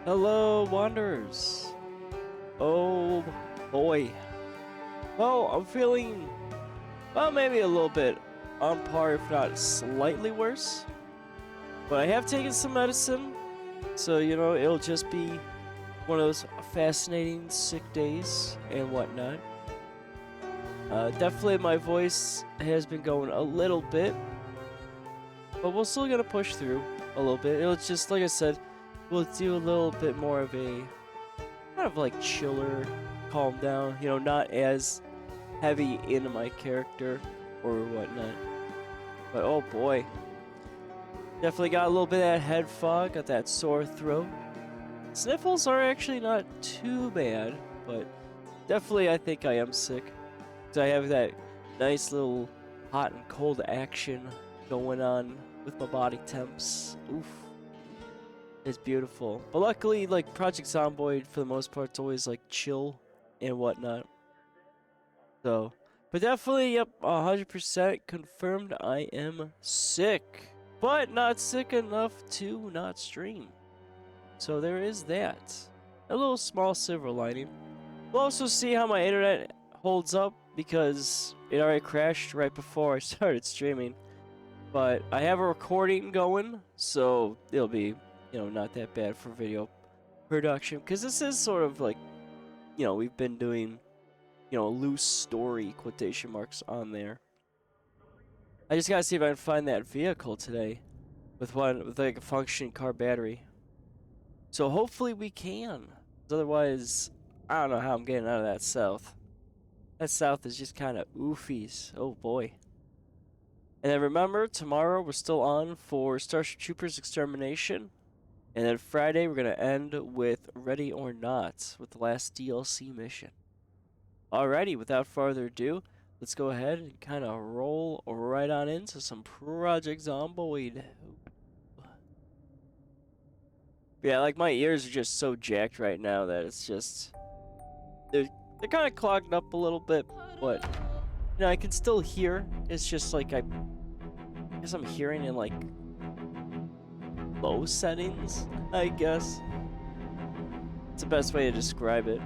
Hello, Wanderers. Oh boy. Well, I'm feeling, well, maybe a little bit on par, if not slightly worse. But I have taken some medicine, so it'll just be one of those fascinating sick days and whatnot. Definitely my voice has been going a little bit, but we're still gonna push through a little bit. It'll just, like I said, we'll do a little bit more of a kind of like chiller, calm down, not as heavy into my character or whatnot. But oh boy, definitely got a little bit of that head fog, got that sore throat. Sniffles are actually not too bad, but definitely I think I am sick. So I have that nice little hot and cold action going on with my body temps. Oof. It's beautiful. But luckily, like, Project Zomboid, for the most part, it's always, like, chill and whatnot. So, but definitely, yep, 100% confirmed I am sick. But not sick enough to not stream. So there is that. A little small silver lining. We'll also see how my internet holds up, because it already crashed right before I started streaming. But I have a recording going, so it'll be not that bad for video production, because this is sort of like, we've been doing, a loose story, quotation marks, on there. I just gotta see if I can find that vehicle today with like a functioning car battery. So hopefully we can, because otherwise, I don't know how I'm getting out of that south. That south is just kind of oofies. Oh boy. And then remember, tomorrow we're still on for Starship Troopers Extermination. And then Friday, we're going to end with Ready or Not, with the last DLC mission. Alrighty, without further ado, let's go ahead and kind of roll right on into some Project Zomboid. Yeah, like, my ears are just so jacked right now that it's just... They're kind of clogged up a little bit, but... I can still hear. It's just like I guess I'm hearing in, like, low settings, I guess. It's the best way to describe it.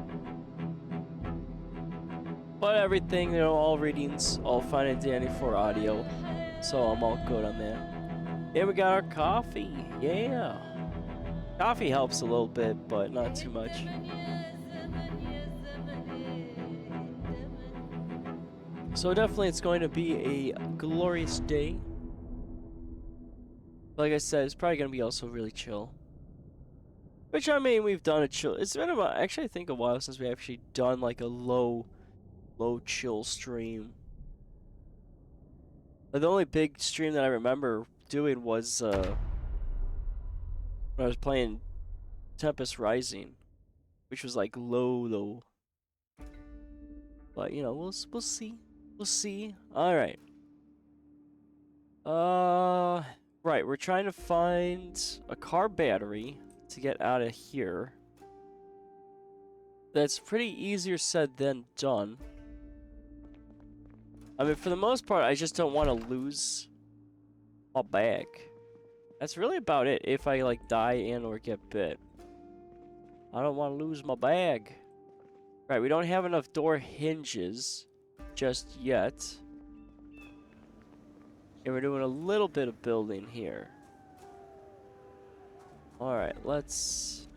But everything, all readings, all fine and dandy for audio. So I'm all good on that. Here we got our coffee. Yeah. Coffee helps a little bit, but not too much. So definitely it's going to be a glorious day. Like I said, it's probably going to be also really chill. Which, I mean, we've done a chill. It's been about, actually, I think a while since we actually done like a low chill stream. But the only big stream that I remember doing was when I was playing Tempest Rising, which was like low. But we'll see. We'll see. All right. Right, we're trying to find a car battery to get out of here. That's pretty easier said than done. I mean, for the most part, I just don't want to lose my bag. That's really about it. If I, like, die and or get bit, I don't want to lose my bag. Right, we don't have enough door hinges just yet. And we're doing a little bit of building here. Alright, let's...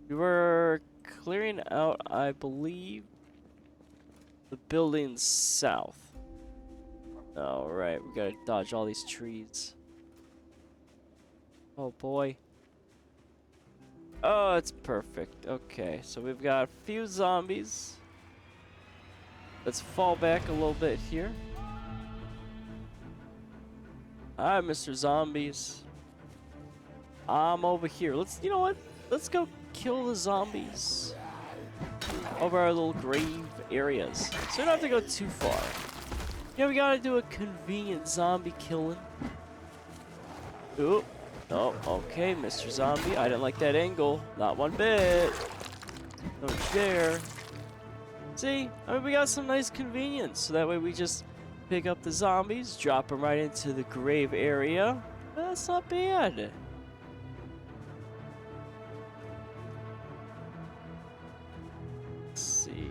We were clearing out, I believe, the building south. Alright, we gotta dodge all these trees. Oh boy. Oh, it's perfect. Okay, so we've got a few zombies. Let's fall back a little bit here. Hi, Mr. Zombies. I'm over here. You know what? Let's go kill the zombies over our little grave areas. So we don't have to go too far. Yeah, we gotta do a convenient zombie killing. Ooh. Oh, okay, Mr. Zombie. I didn't like that angle. Not one bit. Don't dare. See? I mean, we got some nice convenience. So that way we just pick up the zombies, drop them right into the grave area. That's not bad. see.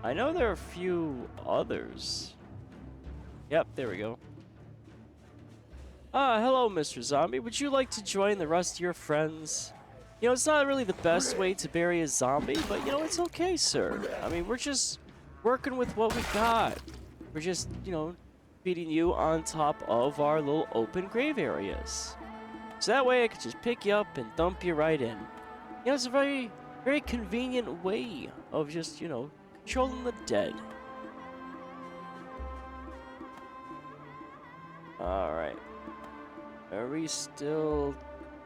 I know there are a few others. Yep, there we go. Hello, Mr. Zombie. Would you like to join the rest of your friends? You know, it's not really the best way to bury a zombie, but you know, it's okay, sir. I mean, we're just working with what we got. We're just, you know, feeding you on top of our little open grave areas. So that way I could just pick you up and dump you right in. You know, it's a very, very convenient way of just, you know, controlling the dead. Alright. Are we still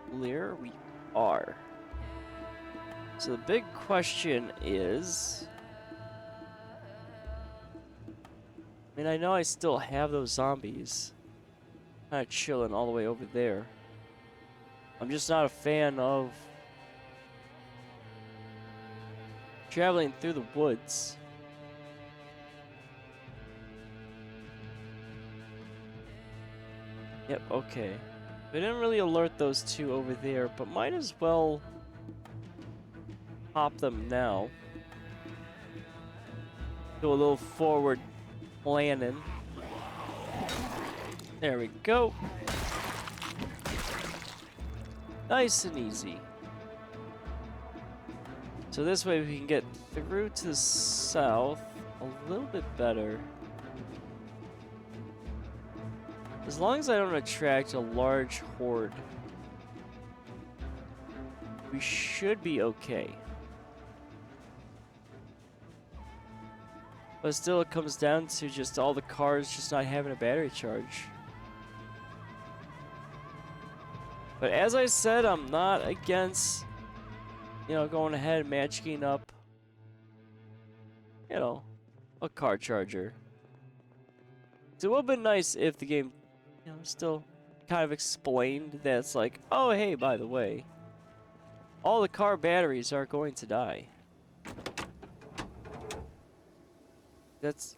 clear? We are. So the big question is... I mean, I know I still have those zombies kind of chilling all the way over there. I'm just not a fan of traveling through the woods. Yep, okay. We didn't really alert those two over there, but might as well pop them now. Do a little forward planning. There we go. Nice and easy. So this way we can get through to the south a little bit better. As long as I don't attract a large horde, we should be okay. But still, it comes down to just all the cars just not having a battery charge. But as I said, I'm not against, you know, going ahead and magicking up, you know, a car charger. So it would have been nice if the game, you know, still kind of explained that it's like, oh, hey, by the way, all the car batteries are going to die. That's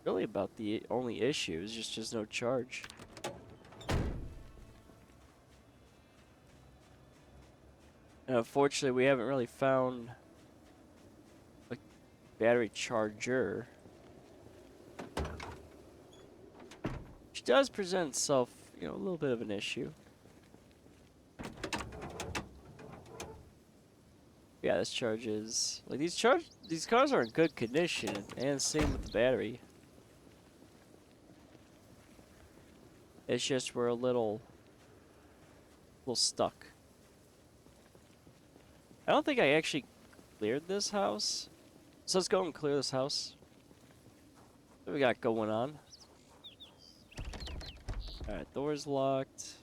really about the only issue, is just no charge. And unfortunately, we haven't really found a battery charger. Which does present itself, you know, a little bit of an issue. Yeah, this charges. Like these cars are in good condition, and same with the battery. It's just we're a little stuck. I don't think I actually cleared this house. So let's go and clear this house. What do we got going on? Alright, door's locked.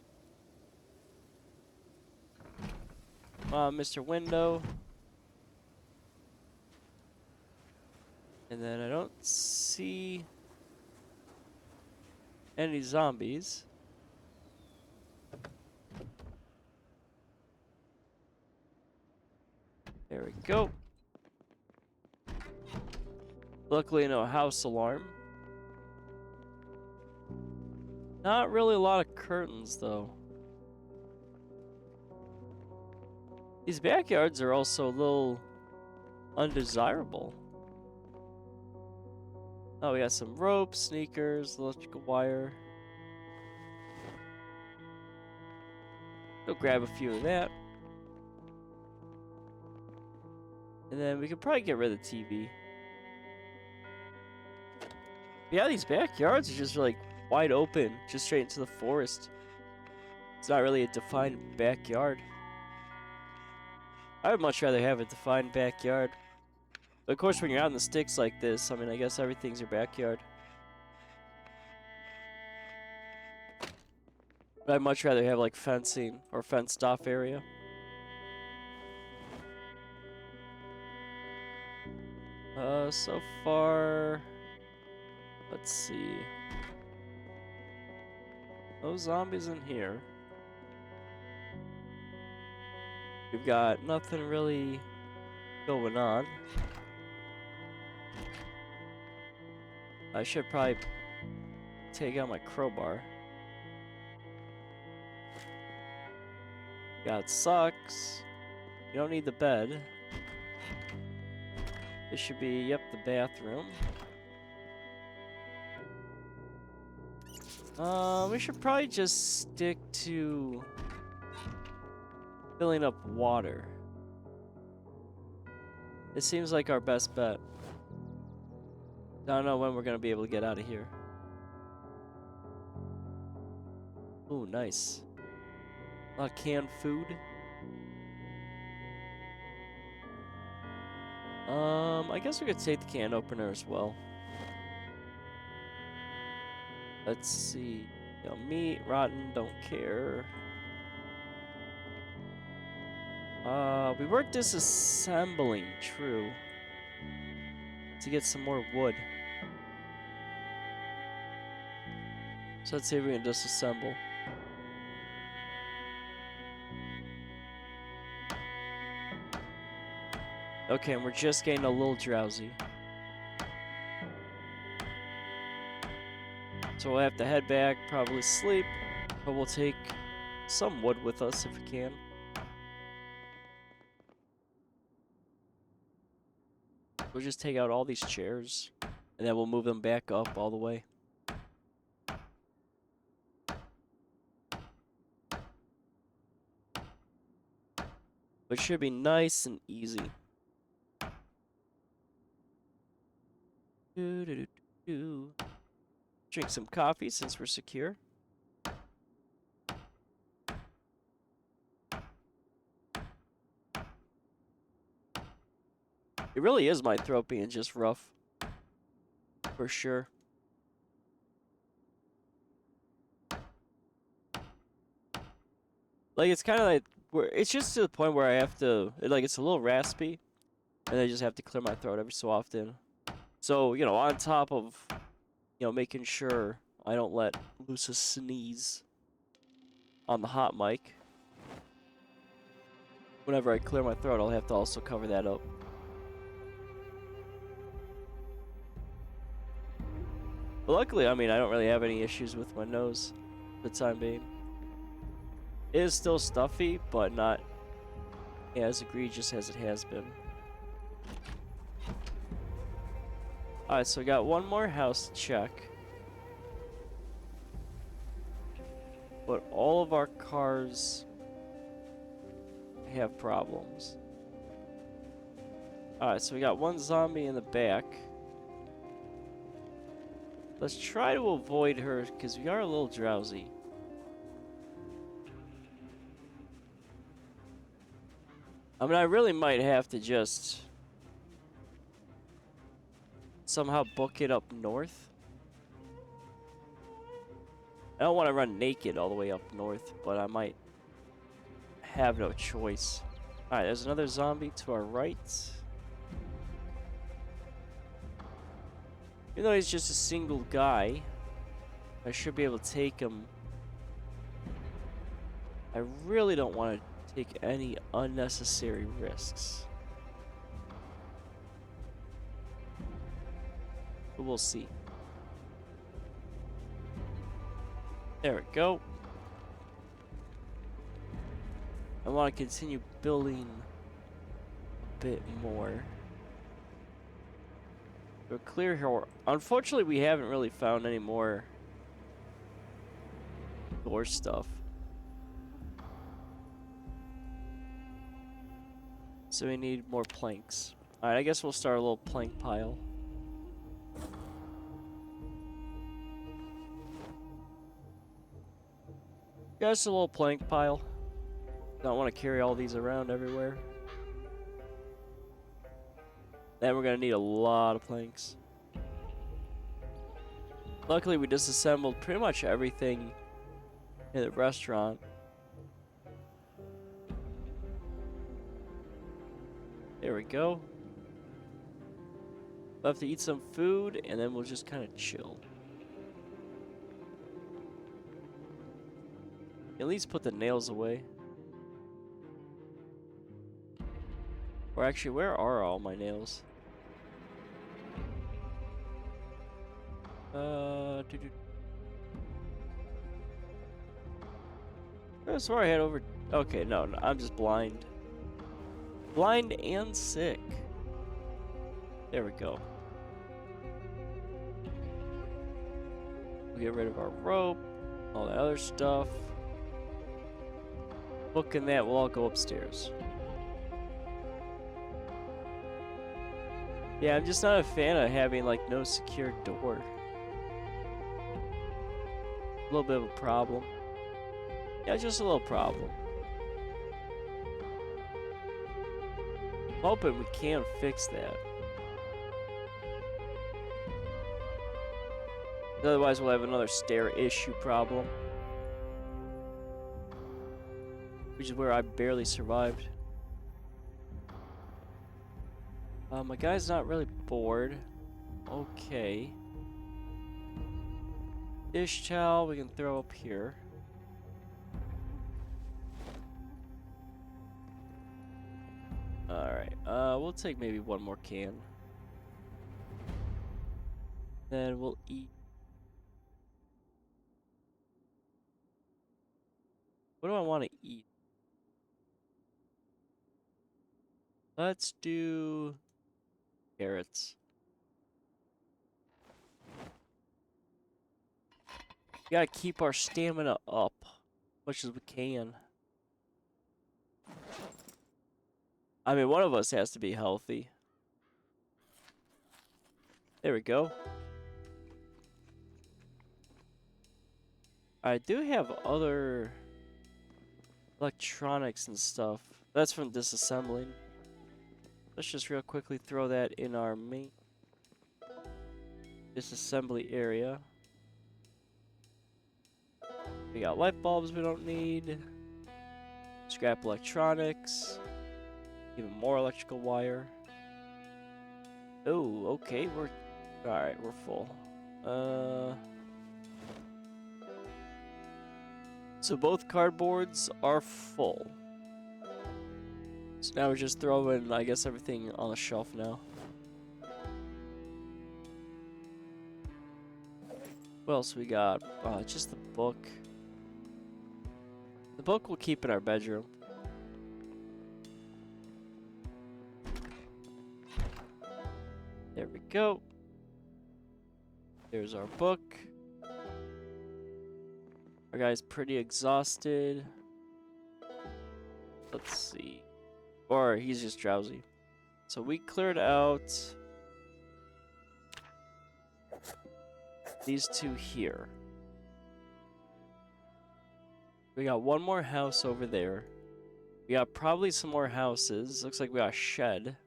Come on, Mr. Window. And then I don't see any zombies. There we go. Luckily, no house alarm. Not really a lot of curtains, though. These backyards are also a little undesirable. Oh, we got some rope, sneakers, electrical wire. Go grab a few of that. And then we could probably get rid of the TV. Yeah, these backyards are just like wide open, just straight into the forest. It's not really a defined backyard. I would much rather have a defined backyard. But of course, when you're out in the sticks like this, I mean, I guess everything's your backyard. But I'd much rather have like fencing or fenced off area. So far, let's see. No zombies in here. We've got nothing really going on. I should probably take out my crowbar. Got socks. You don't need the bed. This should be, yep, the bathroom. We should probably just stick to filling up water. It seems like our best bet. I don't know when we're gonna be able to get out of here. Ooh, nice. A lot of canned food. I guess we could take the can opener as well. Let's see. You know, meat, rotten, don't care. We were disassembling, true. To get some more wood. So let's see if we can disassemble. Okay, and we're just getting a little drowsy. So we'll have to head back, probably sleep, but we'll take some wood with us if we can. We'll just take out all these chairs, and then we'll move them back up all the way. But it should be nice and easy. Drink some coffee since we're secure. It really is my throat being just rough. For sure. Like, it's kind of like, it's just to the point where I have to, like, it's a little raspy. And I just have to clear my throat every so often. So, you know, on top of, you know, making sure I don't let loose a sneeze on the hot mic. Whenever I clear my throat, I'll have to also cover that up. But luckily, I mean, I don't really have any issues with my nose for the time being. It is still stuffy, but not as egregious as it has been. Alright, so we got one more house to check. But all of our cars have problems. Alright, so we got one zombie in the back. Let's try to avoid her, because we are a little drowsy. I mean, I really might have to just somehow book it up north. I don't want to run naked all the way up north, but I might have no choice. Alright, there's another zombie to our right. Even though he's just a single guy, I should be able to take him. I really don't want to take any unnecessary risks. But we'll see. There we go. I want to continue building a bit more. We're clear here. Unfortunately, we haven't really found any more door stuff. So we need more planks. Alright, I guess we'll start a little plank pile. Just a little plank pile. Don't want to carry all these around everywhere. Then we're gonna need a lot of planks. Luckily, we disassembled pretty much everything in the restaurant. There we go. We'll have to eat some food, and then we'll just kind of chill. At least put the nails away. Or actually, where are all my nails? I swear I had over. Okay, no, I'm just blind. Blind and sick. There we go. We'll get rid of our rope, all that other stuff. Book and that will all go upstairs. Yeah, I'm just not a fan of having like no secure door. A little bit of a problem. Yeah, just a little problem. I'm hoping we can fix that. Otherwise, we'll have another stair issue problem. Which is where I barely survived. My guy's not really bored. Okay. Dish towel we can throw up here. Alright, we'll take maybe one more can. Then we'll eat. What do I want to eat? Let's do carrots. We gotta keep our stamina up as much as we can. I mean, one of us has to be healthy. There we go. I do have other electronics and stuff. That's from disassembling. Let's just real quickly throw that in our main disassembly area. We got light bulbs we don't need. Scrap electronics. Even more electrical wire. Oh, okay, we're alright, we're full. So both cardboards are full. So now we're just throwing, I guess, everything on the shelf now. What else we got? Just the book. The book we'll keep in our bedroom. There we go. There's our book. Our guy's pretty exhausted. Let's see. Or he's just drowsy. So we cleared out these two here. We got one more house over there. We got probably some more houses. Looks like we got a shed.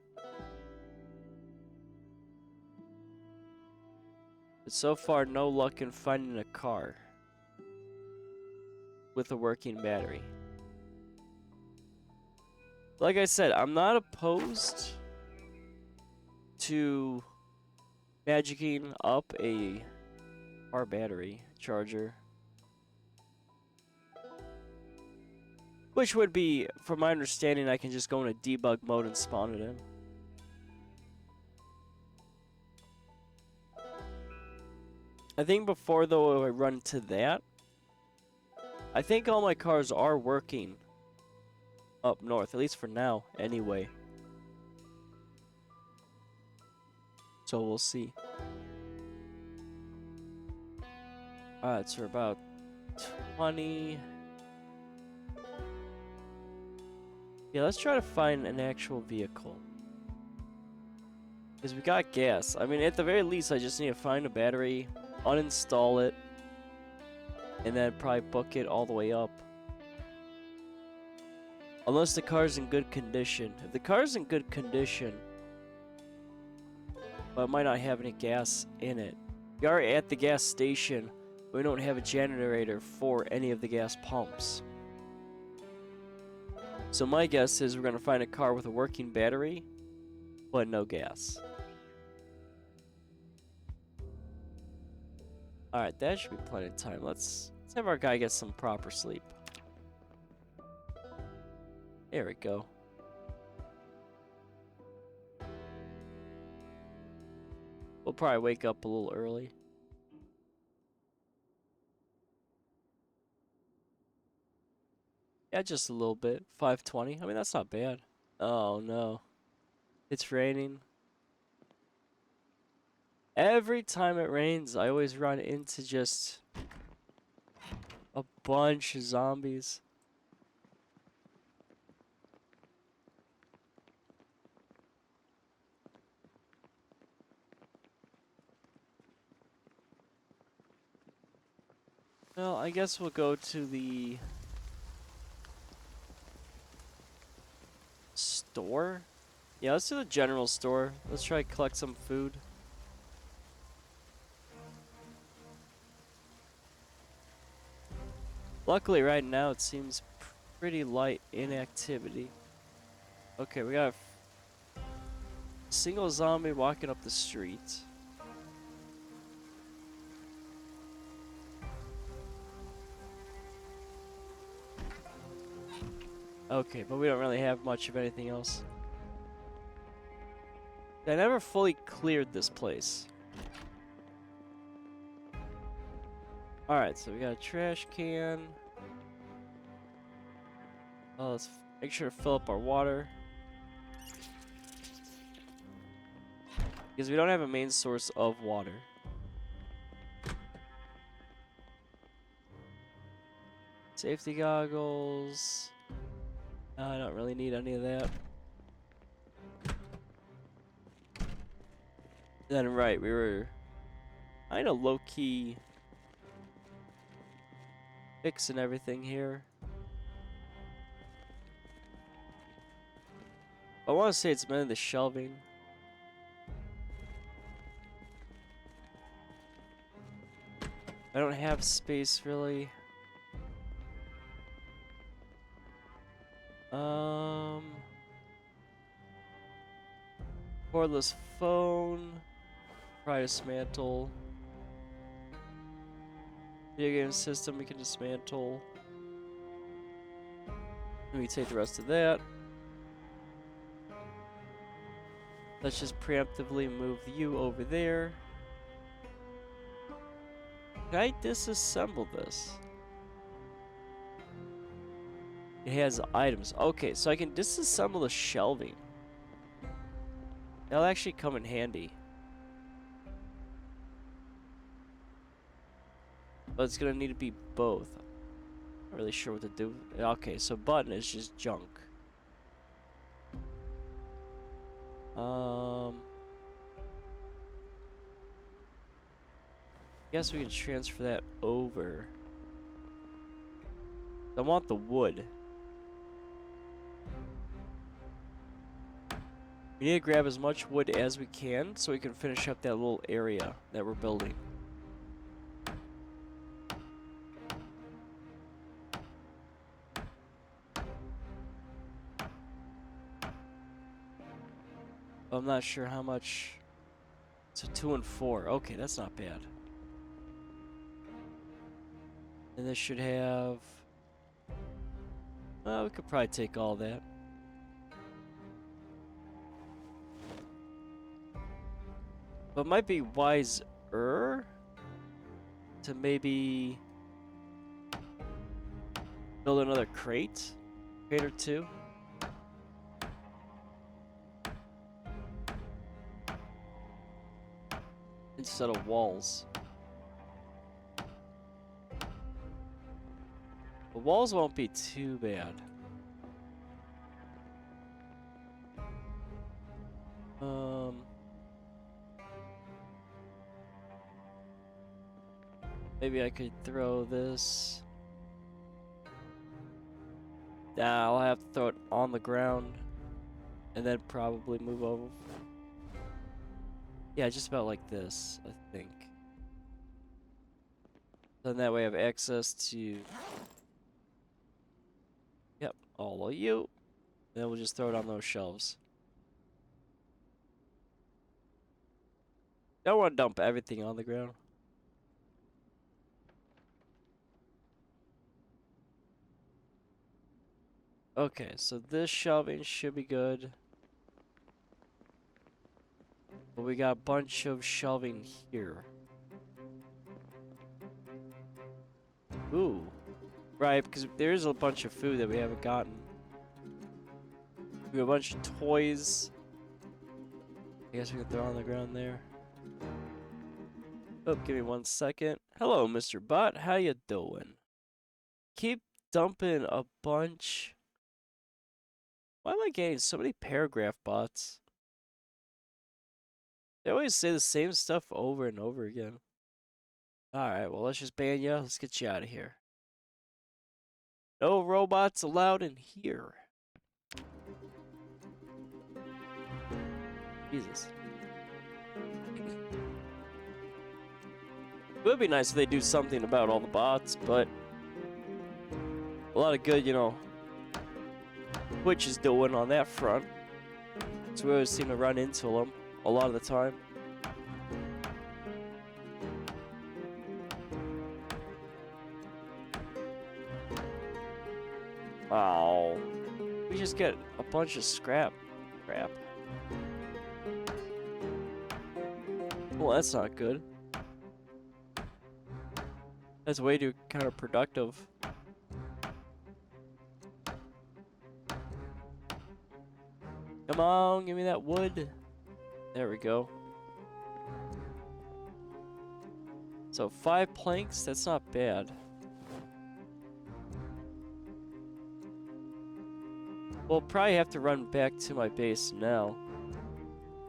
But so far, no luck in finding a car with a working battery. Like I said, I'm not opposed to magicking up a car battery charger. Which would be, from my understanding, I can just go into debug mode and spawn it in. I think before, though, I run to that, I think all my cars are working up north, at least for now, anyway. So we'll see. Alright, so we're about 20. Yeah, let's try to find an actual vehicle. Because we got gas. I mean, at the very least, I just need to find a battery, uninstall it, and then probably book it all the way up. Unless the car's in good condition. If the car's in good condition, but it might not have any gas in it. We are at the gas station, but we don't have a generator for any of the gas pumps. So my guess is we're going to find a car with a working battery, but no gas. Alright, that should be plenty of time. Let's have our guy get some proper sleep. There we go. We'll probably wake up a little early. Yeah, just a little bit. 5:20. I mean, that's not bad. Oh, no. It's raining. Every time it rains, I always run into just a bunch of zombies. Well, I guess we'll go to the store. Yeah, let's do the general store. Let's try to collect some food. Luckily, right now, it seems pretty light in activity. Okay, we got a single zombie walking up the street. Okay, but we don't really have much of anything else. I never fully cleared this place. Alright, so we got a trash can. Let's make sure to fill up our water. Because we don't have a main source of water. Safety goggles. No, I don't really need any of that. Then, right, we were kind of low-key fixing everything here. I want to say it's mainly the shelving. I don't have space, really. Cordless phone. Try dismantle. Video game system we can dismantle. Let me take the rest of that. Let's just preemptively move you over there. Can I disassemble this? It has items. Okay, so I can disassemble the shelving. That'll actually come in handy. But it's gonna need to be both. Not really sure what to do. Okay, so button is just junk. Guess we can transfer that over. I want the wood. We need to grab as much wood as we can so we can finish up that little area that we're building. I'm not sure how much. So 2 and 4. Okay, that's not bad. And this should have... Well, we could probably take all that. But it might be wiser to maybe build another crate or two. Instead of walls. The walls won't be too bad. Maybe I could throw this. Nah, I'll have to throw it on the ground and then probably move over. Yeah, just about like this, I think. Then that way I have access to... Yep, all of you. Then we'll just throw it on those shelves. Don't want to dump everything on the ground. Okay, so this shelving should be good. But we got a bunch of shelving here. Ooh. Right, because there's a bunch of food that we haven't gotten. We have a bunch of toys. I guess we can throw on the ground there. Oh, give me 1 second. Hello, Mr. Bot. How you doing? Keep dumping a bunch. Why am I getting so many paragraph bots? They always say the same stuff over and over again. Alright, well, let's just ban you. Let's get you out of here. No robots allowed in here. Jesus. It would be nice if they do something about all the bots, but a lot of good, you know, Twitch is doing on that front. So we always seem to run into them a lot of the time. Oh, we just get a bunch of crap. Well, that's not good. That's way too counterproductive. Come on, give me that wood. There we go. So 5 planks, that's not bad. We'll probably have to run back to my base now.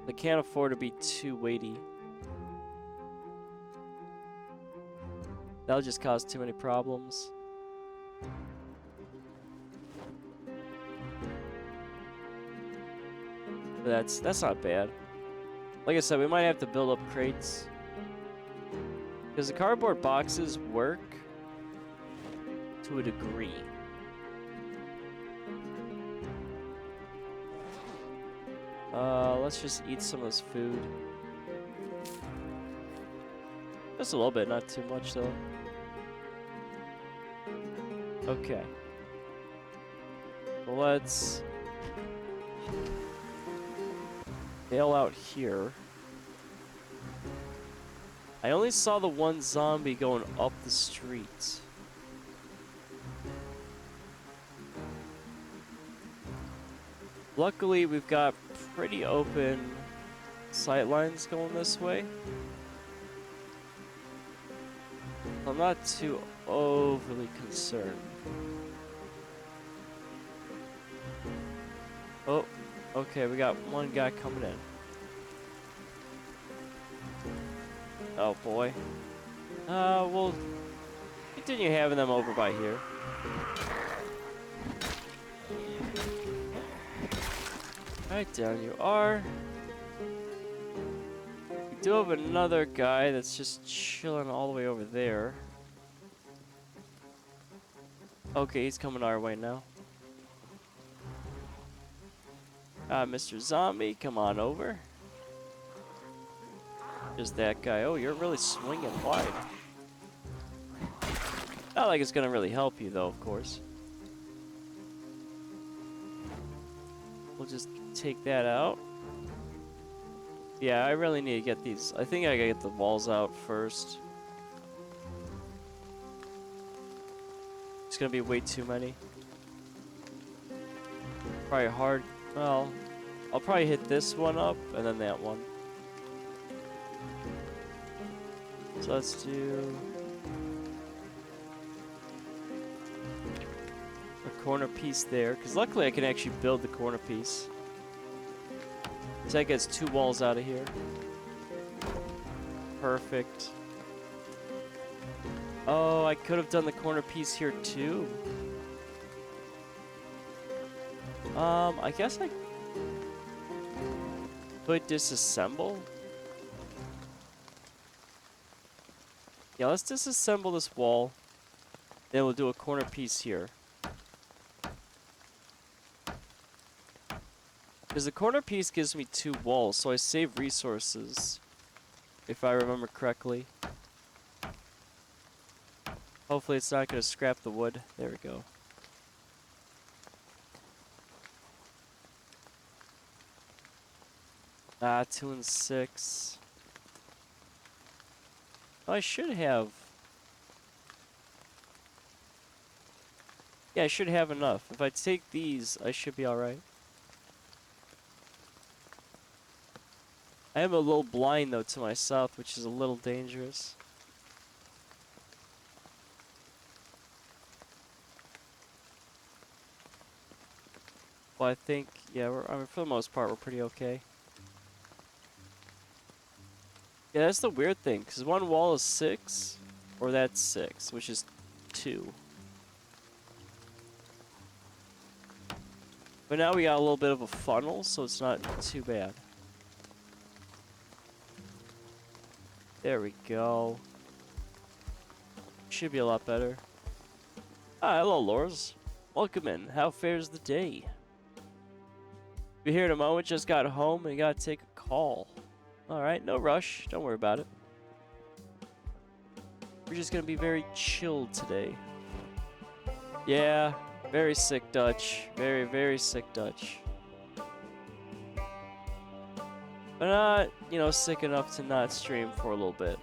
I can't afford to be too weighty. That'll just cause too many problems. But that's not bad. Like I said, we might have to build up crates. Because the cardboard boxes work to a degree. Let's just eat some of this food. Just a little bit, not too much though. Okay. Well, let's bail out here. I only saw the one zombie going up the street. Luckily, we've got pretty open sight lines going this way. I'm not too overly concerned. Oh, okay, we got one guy coming in. Oh boy. We'll continue having them over by here. Alright, down you are. We do have another guy that's just chilling all the way over there. Okay, he's coming our way now. Mr. Zombie, come on over. There's that guy. Oh, you're really swinging wide. Not like it's gonna really help you, though, of course. We'll just take that out. Yeah, I really need to get these. I think I gotta get the walls out first. It's gonna be way too many. Probably hard. Well, I'll probably hit this one up and then that one. So let's do a corner piece there, because luckily I can actually build the corner piece. So that gets 2 walls out of here. Perfect. Oh, I could have done the corner piece here too. I guess I could disassemble. Yeah, let's disassemble this wall. Then we'll do a corner piece here. Because the corner piece gives me 2 walls, so I save resources. If I remember correctly. Hopefully it's not going to scrap the wood. There we go. Ah, 2 and 6. I should have. Yeah, I should have enough. If I take these, I should be alright. I am a little blind though to my south, which is a little dangerous. But I think, yeah, I mean, for the most part, we're pretty okay. Yeah, that's the weird thing, because one wall is 6, or that's 6, which is 2. But now we got a little bit of a funnel, so it's not too bad. There we go. Should be a lot better. Ah, hello, Lors. Welcome in. How fares the day? Be here in a moment. Just got home and gotta take a call. Alright, no rush. Don't worry about it. We're just gonna be very chilled today. Yeah, very sick Dutch. Very, very sick Dutch. But not, you know, sick enough to not stream for a little bit.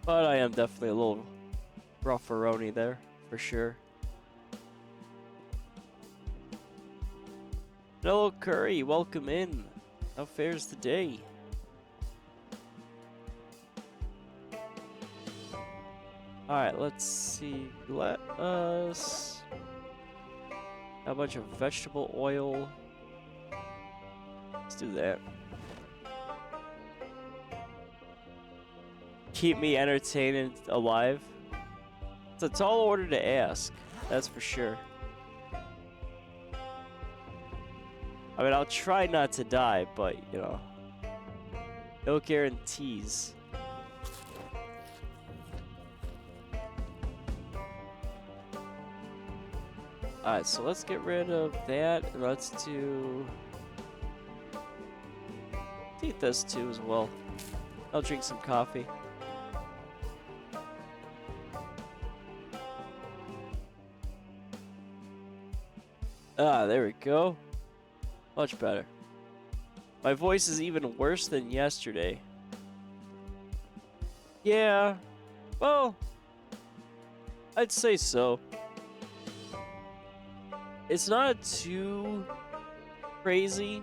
But I am definitely a little rufferoni there, for sure. Hello, Curry. Welcome in. How fares the day? Alright, let's see. Let us... a bunch of vegetable oil. Let's do that. Keep me entertained and alive. It's a tall order to ask, that's for sure. I mean, I'll try not to die, but, you know, no guarantees. Alright, so let's get rid of that, and let's do... let's eat this too as well. I'll drink some coffee. Ah, there we go. Much better. My voice is even worse than yesterday. Yeah, well, I'd say so. It's not too crazy.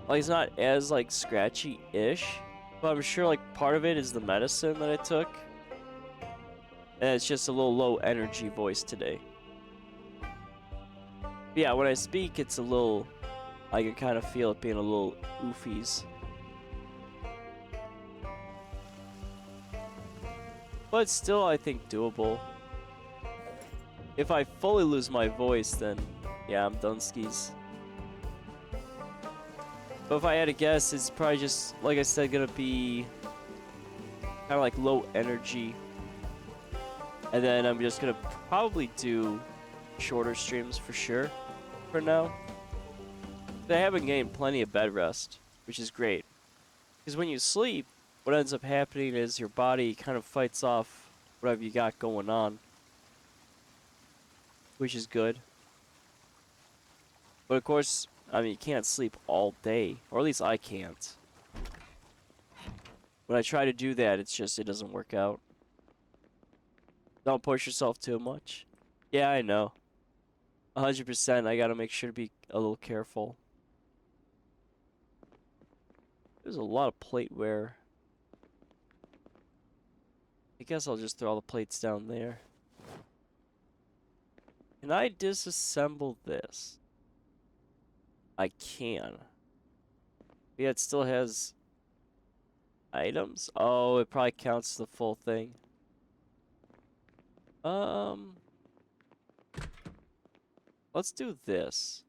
Like, it's not as, like, scratchy-ish. But I'm sure, like, part of it is the medicine that I took. And it's just a little low energy voice today. Yeah, when I speak, it's a little... I can kind of feel it being a little oofies. But still, I think doable. If I fully lose my voice, then yeah, I'm done skis. But if I had to guess, it's probably just, like I said, gonna be kind of like low energy. And then I'm just gonna probably do shorter streams for sure, for now. I have been getting plenty of bed rest, which is great. Because when you sleep, what ends up happening is your body kind of fights off whatever you got going on, which is good. But of course, I mean, you can't sleep all day, or at least I can't. When I try to do that, it's just, it doesn't work out. Don't push yourself too much. Yeah, I know. 100%, I gotta make sure to be a little careful. There's a lot of plateware. I guess I'll just throw all the plates down there. Can I disassemble this? I can. Yeah, it still has items. Oh, it probably counts the full thing. Let's do this.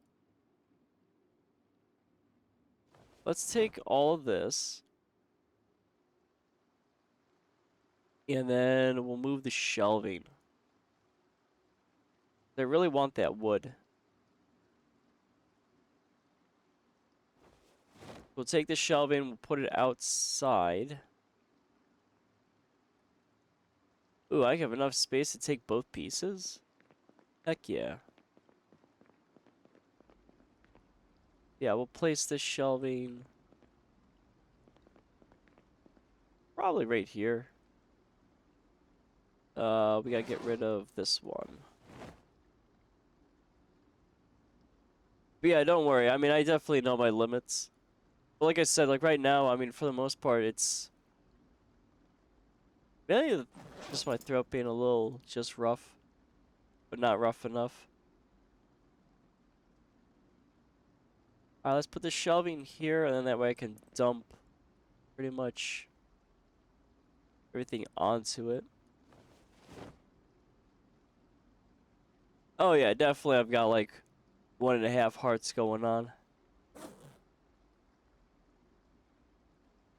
Let's take all of this. And then we'll move the shelving. I really want that wood. We'll take the shelving, we'll put it outside. Ooh, I have enough space to take both pieces? Heck yeah. Yeah, we'll place this shelving probably right here. We gotta get rid of this one. But yeah, don't worry. I mean, I definitely know my limits. But like I said, like right now, I mean, for the most part, it's mainly just my throat being a little just rough, but not rough enough. Alright, let's put the shelving here, and then that way I can dump pretty much everything onto it. Oh yeah, definitely I've got like 1.5 hearts going on.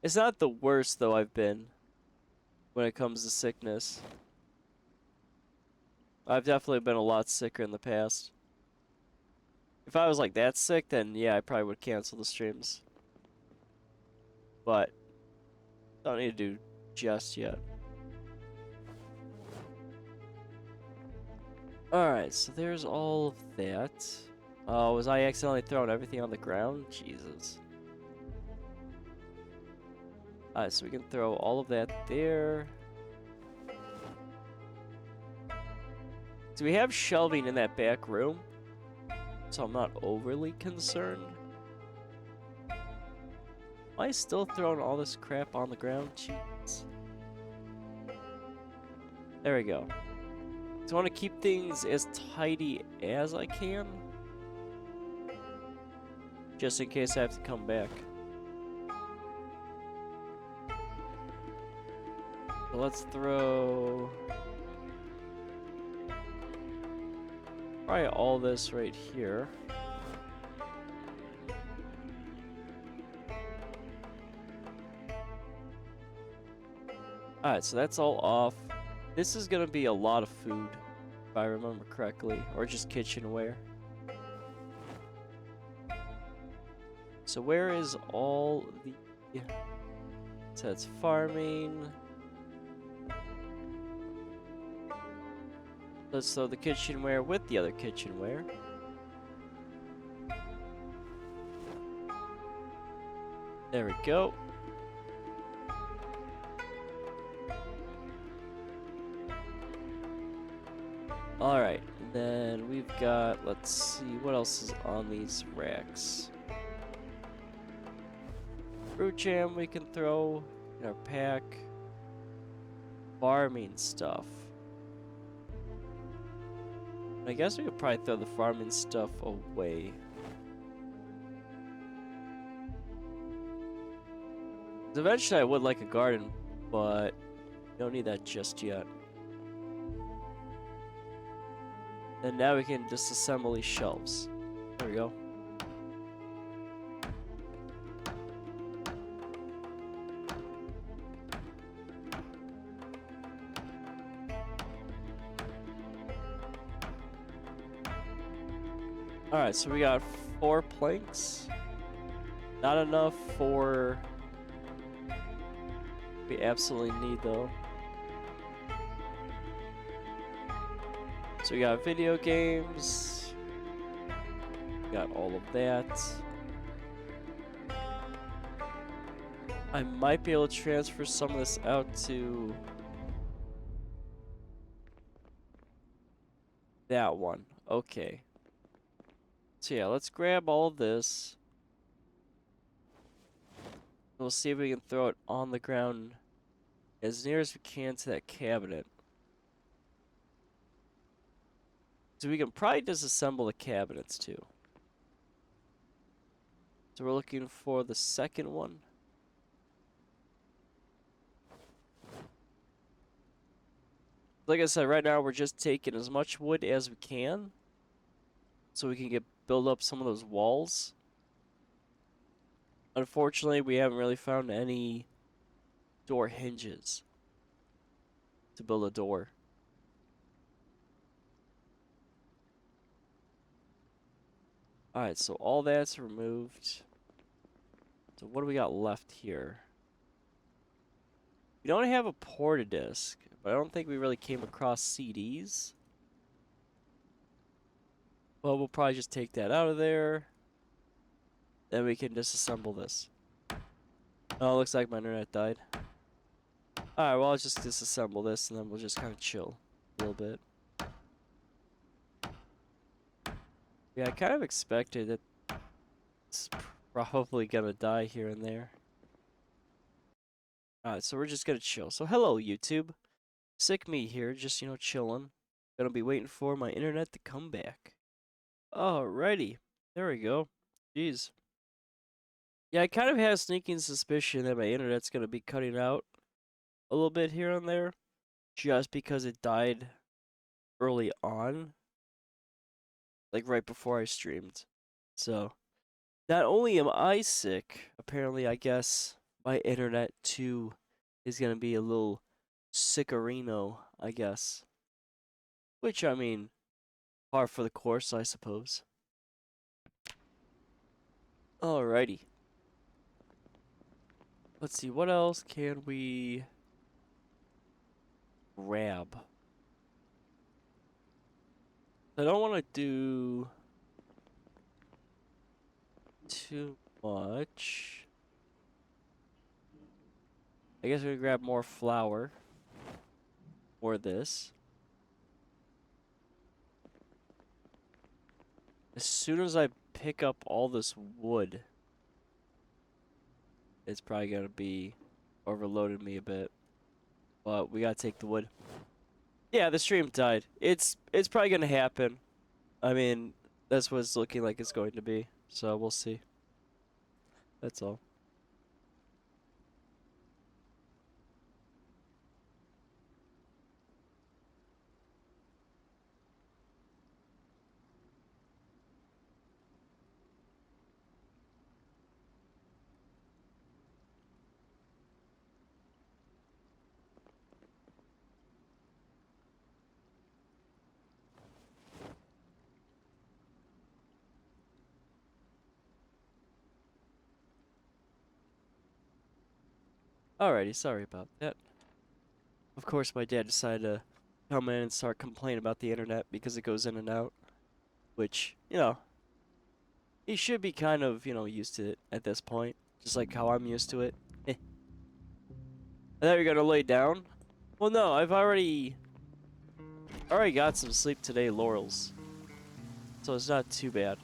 It's not the worst though I've been when it comes to sickness. I've definitely been a lot sicker in the past. If I was like that sick, then yeah, I probably would cancel the streams. But don't need to do just yet. Alright, so there's all of that. Oh, was I accidentally throwing everything on the ground? Jesus. Alright, so we can throw all of that there. So we have shelving in that back room, so I'm not overly concerned. Am I still throwing all this crap on the ground? Jeez. There we go. So I want to keep things as tidy as I can, just in case I have to come back. So let's throw probably all this right here. Alright, so that's all off. This is gonna be a lot of food, if I remember correctly, or just kitchenware. So where is all the... So it's farming. Let's throw the kitchenware with the other kitchenware. There we go. Alright, then we've got, let's see, what else is on these racks? Fruit jam we can throw in our pack. Farming stuff. I guess we could probably throw the farming stuff away. Eventually I would like a garden, but don't need that just yet. And now we can disassemble these shelves. There we go. Alright, so we got 4 planks. Not enough for we absolutely need though. So we got video games. We got all of that. I might be able to transfer some of this out to that one. Okay. So yeah, let's grab all of this. We'll see if we can throw it on the ground as near as we can to that cabinet. So we can probably disassemble the cabinets too. So we're looking for the second one. Like I said, right now we're just taking as much wood as we can so we can build up some of those walls. Unfortunately, we haven't really found any door hinges to build a door. Alright, so all that's removed. So what do we got left here? We don't have a porta-disc, but I don't think we really came across CDs. Well, we'll probably just take that out of there. Then we can disassemble this. Oh, it looks like my internet died. Alright, well, I'll just disassemble this and then we'll just kind of chill a little bit. Yeah, I kind of expected that It's probably gonna die here and there. Alright, so we're just gonna chill. So hello, YouTube. Sick me here, just, chilling. Gonna be waiting for my internet to come back. Alrighty. There we go. Jeez. Yeah, I kind of have a sneaking suspicion that my internet's gonna be cutting out a little bit here and there, just because it died early on, like right before I streamed. So, not only am I sick, apparently, I guess my internet too is gonna be a little sickerino, I guess. Which, I mean, par for the course, I suppose. Alrighty. Let's see, what else can we grab? I don't want to do too much. I guess we can grab more flour. Or this. As soon as I pick up all this wood, it's probably gonna be overloaded me a bit. But we gotta take the wood. Yeah, the stream died. It's probably gonna happen. I mean, that's what it's looking like it's going to be. So we'll see. That's all. Alrighty, sorry about that. Of course, my dad decided to come in and start complaining about the internet because it goes in and out. Which, he should be kind of, used to it at this point. Just like how I'm used to it. I thought you were gonna lay down. Well, no, I've already got some sleep today, Laurels. So it's not too bad.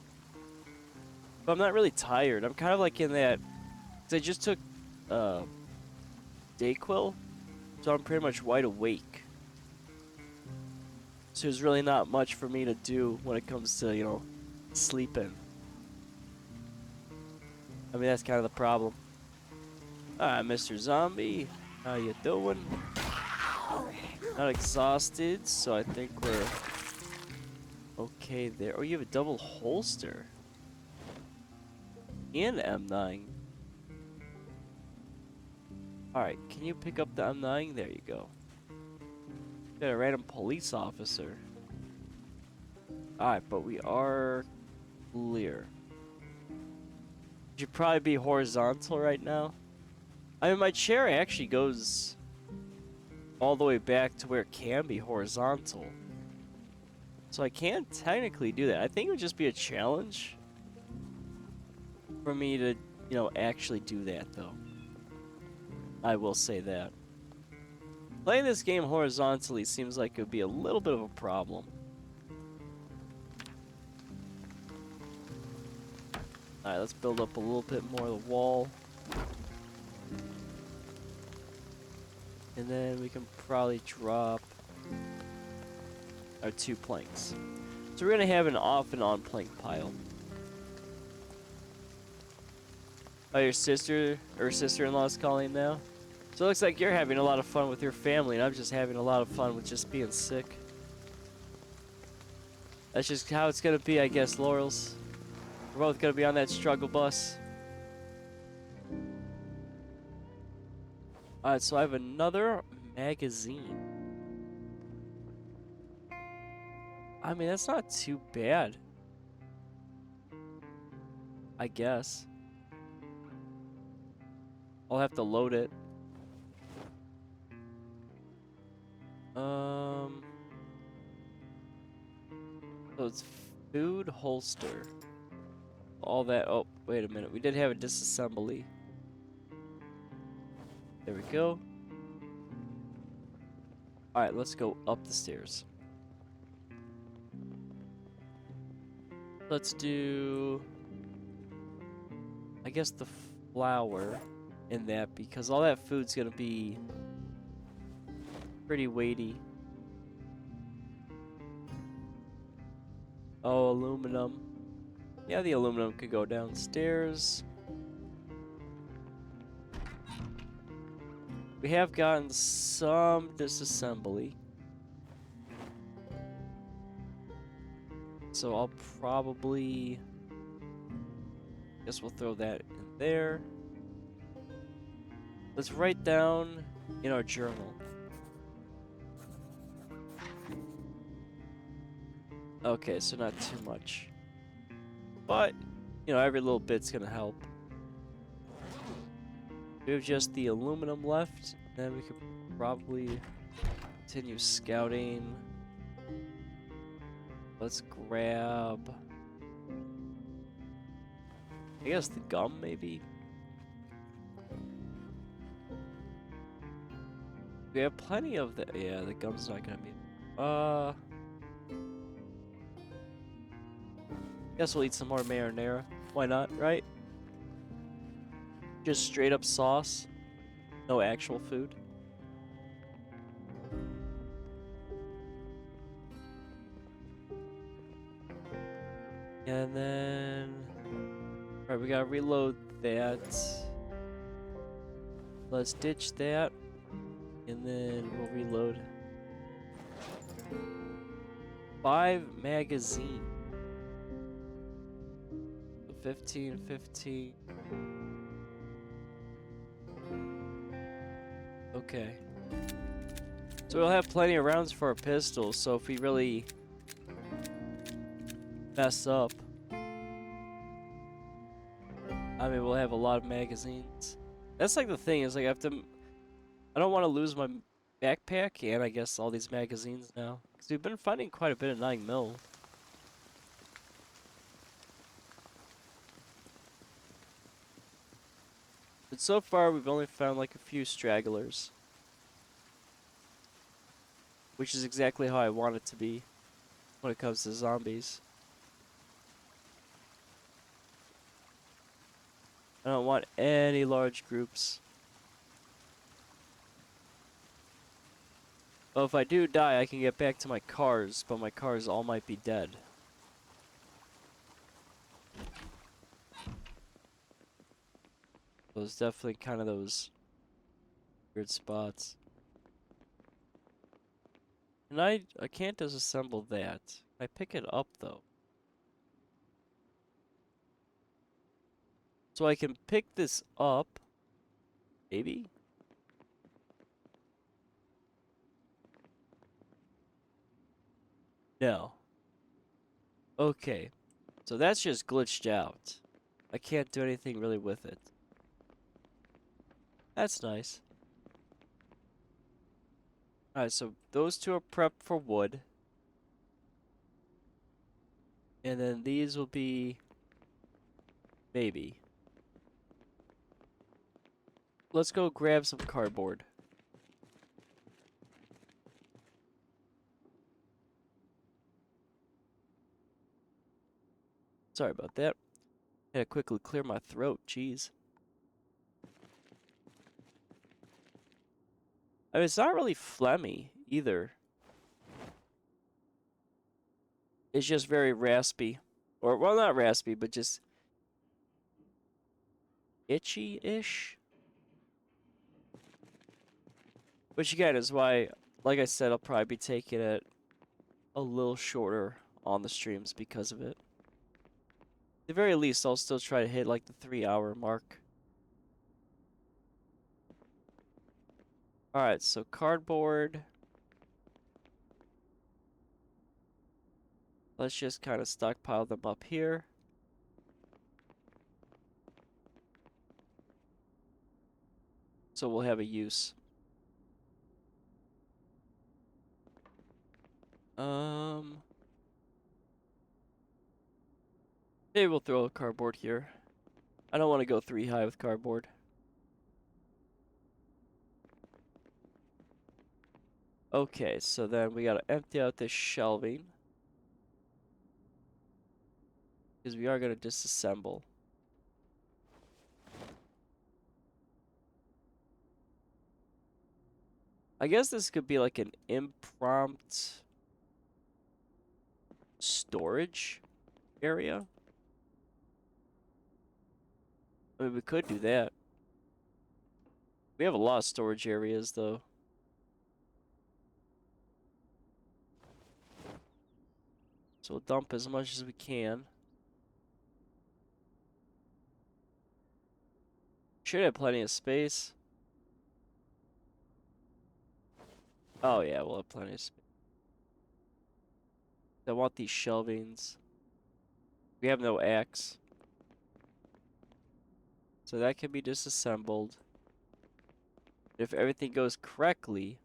But I'm not really tired. I'm kind of like in that, 'cause I just took, Dayquil. So I'm pretty much wide awake. So there's really not much for me to do when it comes to, sleeping. I mean, that's kind of the problem. Alright, Mr. Zombie. How you doing? Not exhausted, so I think we're okay there. Oh, you have a double holster. And M9. Alright, can you pick up the M9? There you go. Got a random police officer. Alright, but we are clear. Should probably be horizontal right now. I mean, my chair actually goes all the way back to where it can be horizontal. So I can technically do that. I think it would just be a challenge for me to, actually do that, though. I will say that. Playing this game horizontally seems like it would be a little bit of a problem. Alright, let's build up a little bit more of the wall. And then we can probably drop our 2 planks. So we're going to have an off and on plank pile. Oh, your sister or sister-in-law is calling now? So it looks like you're having a lot of fun with your family, and I'm just having a lot of fun with just being sick. That's just how it's going to be, I guess, Laurels. We're both going to be on that struggle bus. Alright, so I have another magazine. I mean, that's not too bad. I guess. I'll have to load it. So it's food holster. All that. Oh, wait a minute. We did have a disassembly. There we go. Alright, let's go up the stairs. Let's do I guess the flour in that because all that food's gonna be pretty weighty. Oh, aluminum. Yeah, the aluminum could go downstairs. We have gotten some disassembly. So I'll probably... guess we'll throw that in there. Let's write down in our journal. Okay, so not too much. But, you know, every little bit's gonna help. We have just the aluminum left, then we could probably continue scouting. Let's grab... I guess the gum, maybe? We have plenty of the... yeah, the gum's not gonna be... guess we'll eat some more marinara. Why not, right? Just straight up sauce. No actual food. And then... alright, we gotta reload that. Let's ditch that. And then we'll reload. 5 magazine. 15, 15. Okay. So we'll have plenty of rounds for our pistols, so if we really mess up, I mean, we'll have a lot of magazines. That's like the thing, is like I don't want to lose my backpack and I guess all these magazines now. Because we've been finding quite a bit of 9mm. But so far, we've only found like a few stragglers. Which is exactly how I want it to be when it comes to zombies. I don't want any large groups. Well, if I do die, I can get back to my cars, but my cars all might be dead. So it's definitely kind of those weird spots. And I can't disassemble that. I pick it up though. So I can pick this up. Maybe? No. Okay. So that's just glitched out. I can't do anything really with it. That's nice. Alright, so those two are prepped for wood. And then these will be... maybe. Let's go grab some cardboard. Sorry about that. Had to quickly clear my throat, jeez. I mean, it's not really phlegmy either. It's just very raspy. Or, well, not raspy, but just itchy-ish. Which, again, is why, like I said, I'll probably be taking it a little shorter on the streams because of it. At the very least, I'll still try to hit, like, the 3-hour mark. Alright, so cardboard. Let's just kind of stockpile them up here. So we'll have a use. Maybe we'll throw a cardboard here. I don't want to go 3 high with cardboard. Okay, so then we gotta empty out this shelving. Because we are gonna disassemble. I guess this could be like an impromptu storage area. I mean, we could do that. We have a lot of storage areas, though. So we'll dump as much as we can. Should have plenty of space. Oh yeah, we'll have plenty of space. I want these shelvings. We have no axe. So that can be disassembled. If everything goes correctly,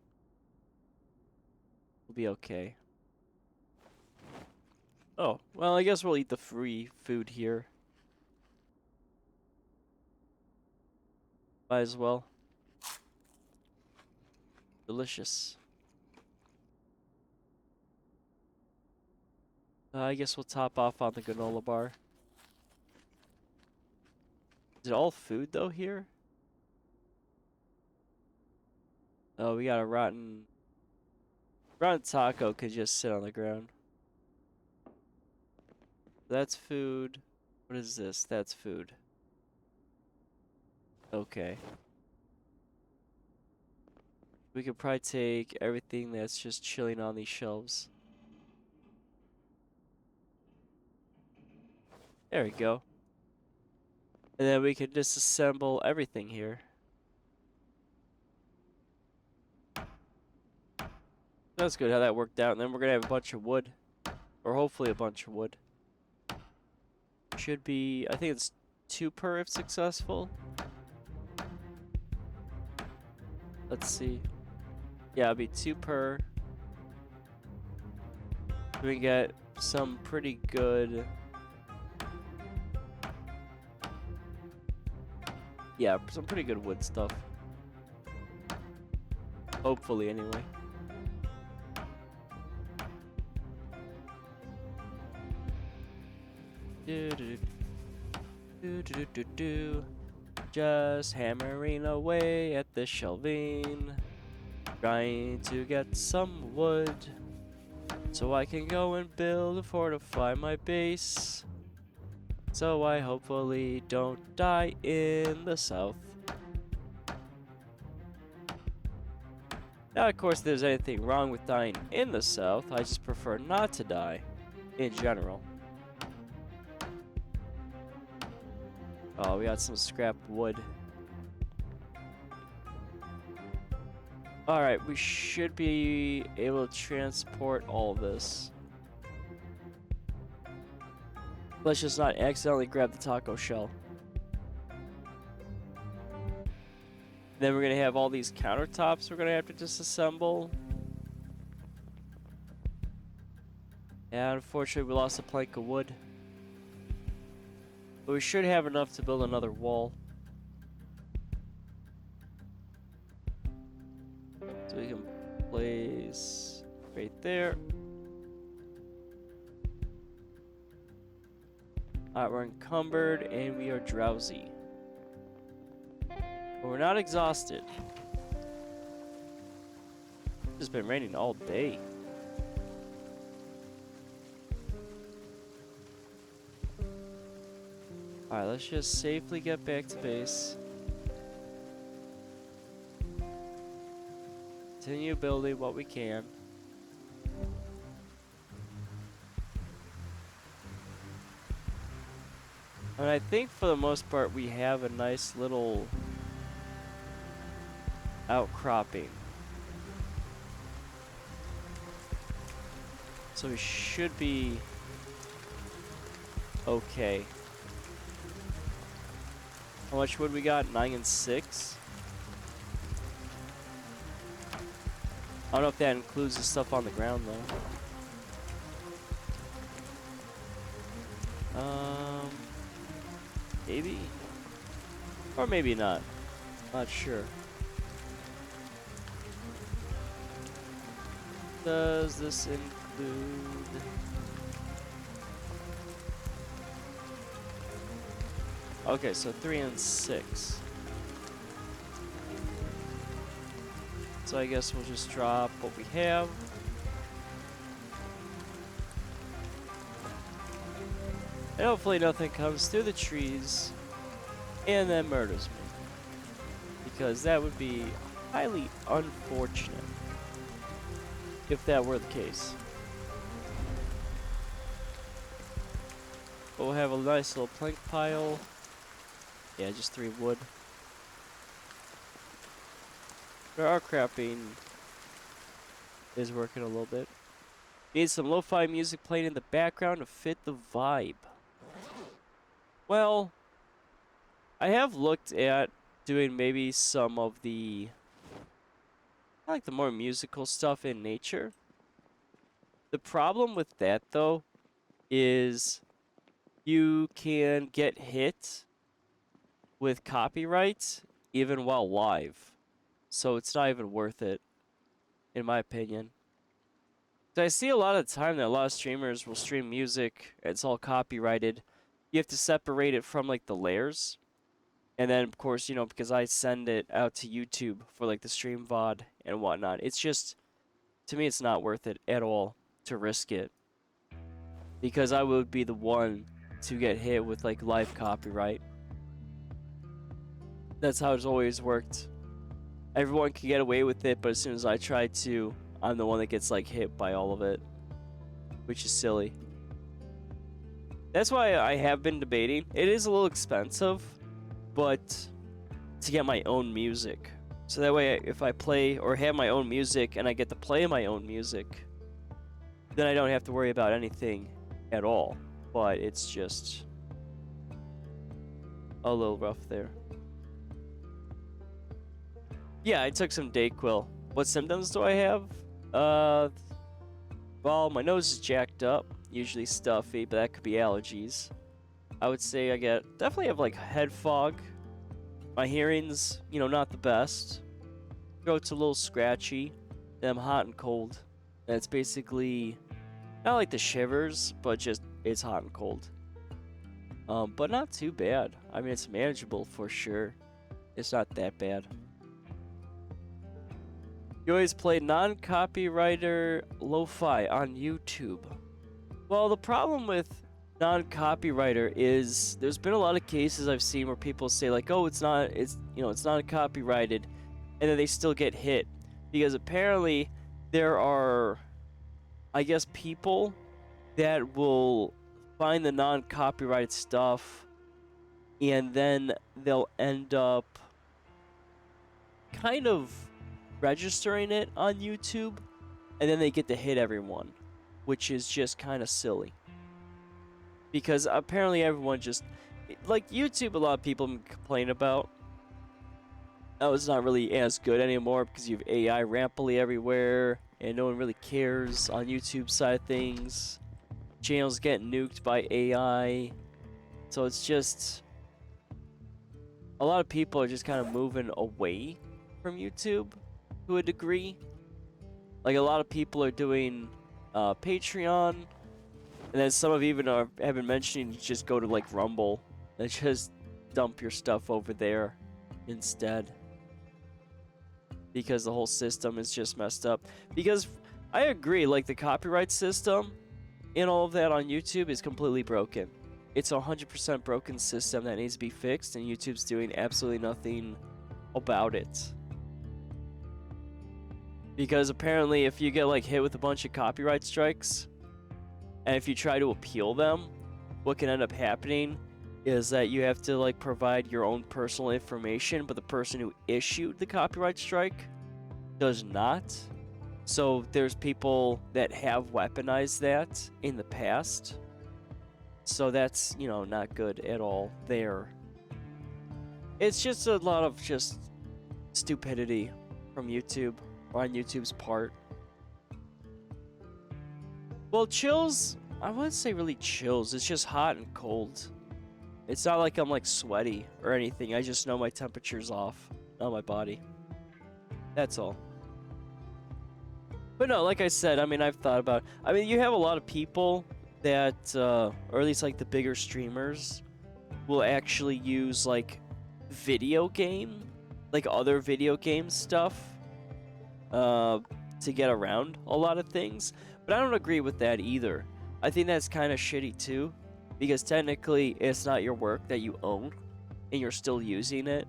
we'll be okay. Oh, well, I guess we'll eat the free food here. Might as well. Delicious. I guess we'll top off on the granola bar. Is it all food, though, here? Oh, we got a rotten taco could just sit on the ground. That's food. What is this? That's food. Okay. We could probably take everything that's just chilling on these shelves. There we go. And then we can disassemble everything here. That's good how that worked out. And then we're going to have a bunch of wood. Or hopefully a bunch of wood. Should be, I think it's 2 per if successful. Let's see. Yeah, it'll be 2 per. We get some pretty good... Yeah, some pretty good wood stuff. Hopefully, anyway. Just hammering away at the shelving, trying to get some wood so I can go and build and fortify my base, so I hopefully don't die in the south. Now, of course, if there's anything wrong with dying in the south, I just prefer not to die in general. Oh, we got some scrap wood. Alright, we should be able to transport all of this. Let's just not accidentally grab the taco shell. Then we're going to have all these countertops we're going to have to disassemble. And unfortunately, we lost a plank of wood. But we should have enough to build another wall. So we can place right there. Alright, we're encumbered and we are drowsy. But we're not exhausted. It's been raining all day. Alright, let's just safely get back to base. Continue building what we can. And I think for the most part we have a nice little outcropping. So we should be okay. How much wood we got? 9 and 6? I don't know if that includes the stuff on the ground though. Maybe? Or maybe not. Not sure. Does this include... Okay, so 3 and 6. It's so I guess we'll just drop what we have. And hopefully nothing comes through the trees and then murders me. Because that would be highly unfortunate if that were the case. But we'll have a nice little plank pile. Yeah, just 3 wood. Our crafting is working a little bit. Need some lo-fi music playing in the background to fit the vibe. Well, I have looked at doing maybe some of the, I like the more musical stuff in nature. The problem with that though is you can get hit with copyright even while live. So it's not even worth it, in my opinion. So I see a lot of the time that a lot of streamers will stream music, it's all copyrighted. You have to separate it from like the layers. And then of course, you know, because I send it out to YouTube for like the Streamvod and whatnot. It's just, to me it's not worth it at all to risk it. Because I would be the one to get hit with like live copyright. That's how it's always worked. Everyone can get away with it, but as soon as I try to, I'm the one that gets like hit by all of it. Which is silly. That's why I have been debating. It is a little expensive, but to get my own music. So that way if I play or have my own music and I get to play my own music, then I don't have to worry about anything at all. But it's just a little rough there. Yeah, I took some Dayquil. What symptoms do I have? Well, my nose is jacked up, usually stuffy, but that could be allergies. I would say I definitely have like head fog. My hearing's, you know, not the best. Throat's a little scratchy, and I'm hot and cold. And it's basically not like the shivers, but just it's hot and cold. But not too bad. I mean, it's manageable for sure. It's not that bad. You always play non-copywriter lo-fi on YouTube. Well, the problem with non-copywriter is there's been a lot of cases I've seen where people say like, oh, it's not copyrighted, and then they still get hit because apparently there are, I guess, people that will find the non-copyrighted stuff and then they'll end up kind of registering it on YouTube, and then they get to hit everyone, which is just kind of silly. Because apparently everyone just, like YouTube, a lot of people complain about, oh, it's not really as good anymore because you have AI rampantly everywhere, and no one really cares on YouTube side of things. Channels get nuked by AI, so it's just, a lot of people are just kind of moving away from YouTube to a degree. Like a lot of people are doing Patreon, and then some of even have been mentioning just go to like Rumble and just dump your stuff over there instead, because the whole system is just messed up. Because I agree, like the copyright system and all of that on YouTube is completely broken. It's a 100% broken system that needs to be fixed, and YouTube's doing absolutely nothing about it. Because apparently if you get like hit with a bunch of copyright strikes, and if you try to appeal them, what can end up happening is that you have to like provide your own personal information, but the person who issued the copyright strike does not. So there's people that have weaponized that in the past. So that's, you know, not good at all there. It's just a lot of just stupidity from YouTube. On YouTube's part. Well, chills, I wouldn't say really chills. It's just hot and cold. It's not like I'm like sweaty or anything. I just know my temperature's off on my body. That's all. But no, like I said, I mean, I've thought about, I mean, you have a lot of people that, or at least like the bigger streamers, will actually use like video game, like other video game stuff. to get around a lot of things. But I don't agree with that either. I think that's kind of shitty too, because technically it's not your work that you own, and you're still using it.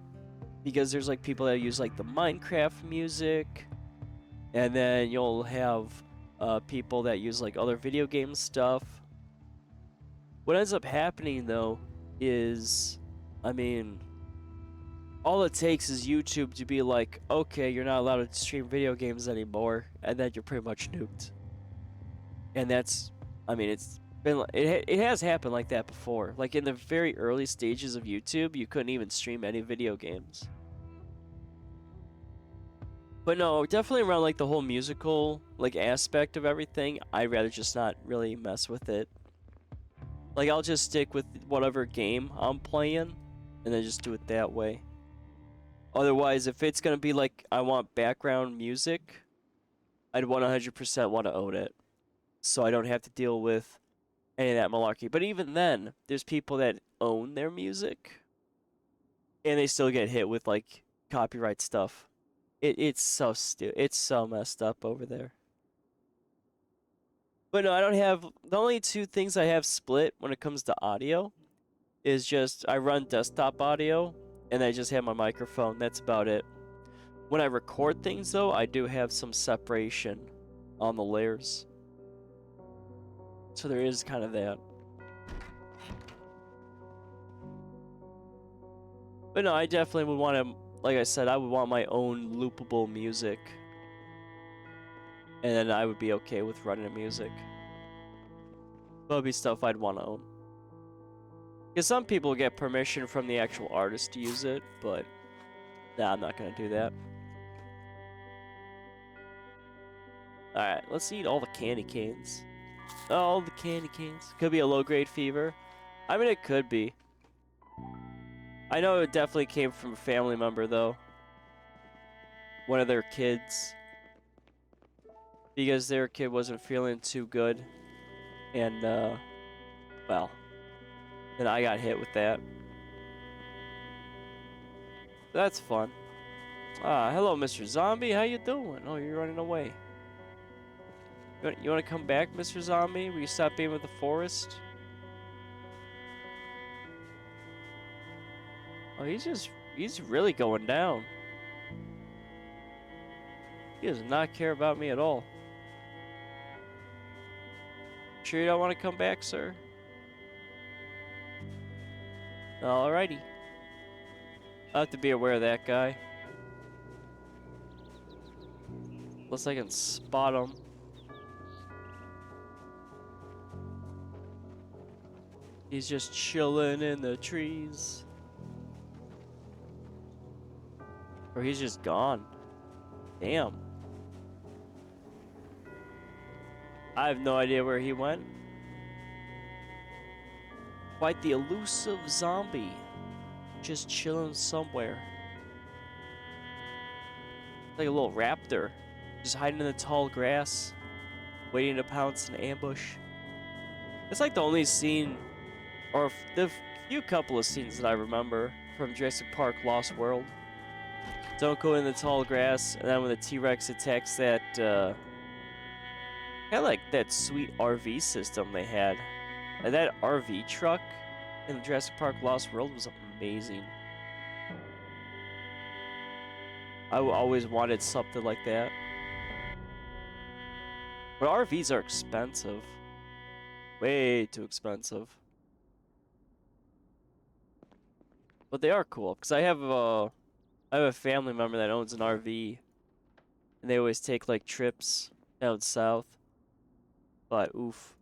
Because there's like people that use like the Minecraft music, and then you'll have people that use like other video game stuff. What ends up happening though is, I mean, all it takes is YouTube to be like, okay, you're not allowed to stream video games anymore, and then you're pretty much nuked. And that's, I mean, it's been, it has happened like that before. Like in the very early stages of YouTube, you couldn't even stream any video games. But no, definitely around like the whole musical like aspect of everything, I'd rather just not really mess with it. Like I'll just stick with whatever game I'm playing, and then just do it that way. Otherwise, if it's gonna be like I want background music, I'd 100% want to own it, so I don't have to deal with any of that malarkey. But even then, there's people that own their music, and they still get hit with like copyright stuff. It's so it's so messed up over there. But no, I don't have, the only two things I have split when it comes to audio is just I run desktop audio, and I just have my microphone. That's about it. When I record things though, I do have some separation on the layers. So there is kind of that. But no, I definitely would want to, like I said, I would want my own loopable music. And then I would be okay with running the music. That would be stuff I'd want to own. Because some people get permission from the actual artist to use it, but nah, I'm not going to do that. Alright, let's eat all the candy canes. All the candy canes. Could be a low-grade fever. I mean, it could be. I know it definitely came from a family member, though. One of their kids. Because their kid wasn't feeling too good. And, well, then I got hit with that. That's fun. Ah, hello, Mr. Zombie. How you doing? Oh, you're running away. You want to come back, Mr. Zombie? Will you stop being with the forest? Oh, he's really going down. He does not care about me at all. Sure you don't want to come back, sir? Alrighty. I'll have to be aware of that guy. Unless I can spot him. He's just chilling in the trees. Or he's just gone. Damn. I have no idea where he went. Quite the elusive zombie. Just chilling somewhere. Like a little raptor. Just hiding in the tall grass. Waiting to pounce and ambush. It's like the only scene, or the few couple of scenes that I remember from Jurassic Park Lost World. Don't go in the tall grass, and then when the T-Rex attacks that, kind of like that sweet RV system they had. And that RV truck in Jurassic Park Lost World was amazing. I always wanted something like that. But RVs are expensive. Way too expensive. But they are cool, because I have a family member that owns an RV, and they always take like trips down south. But oof,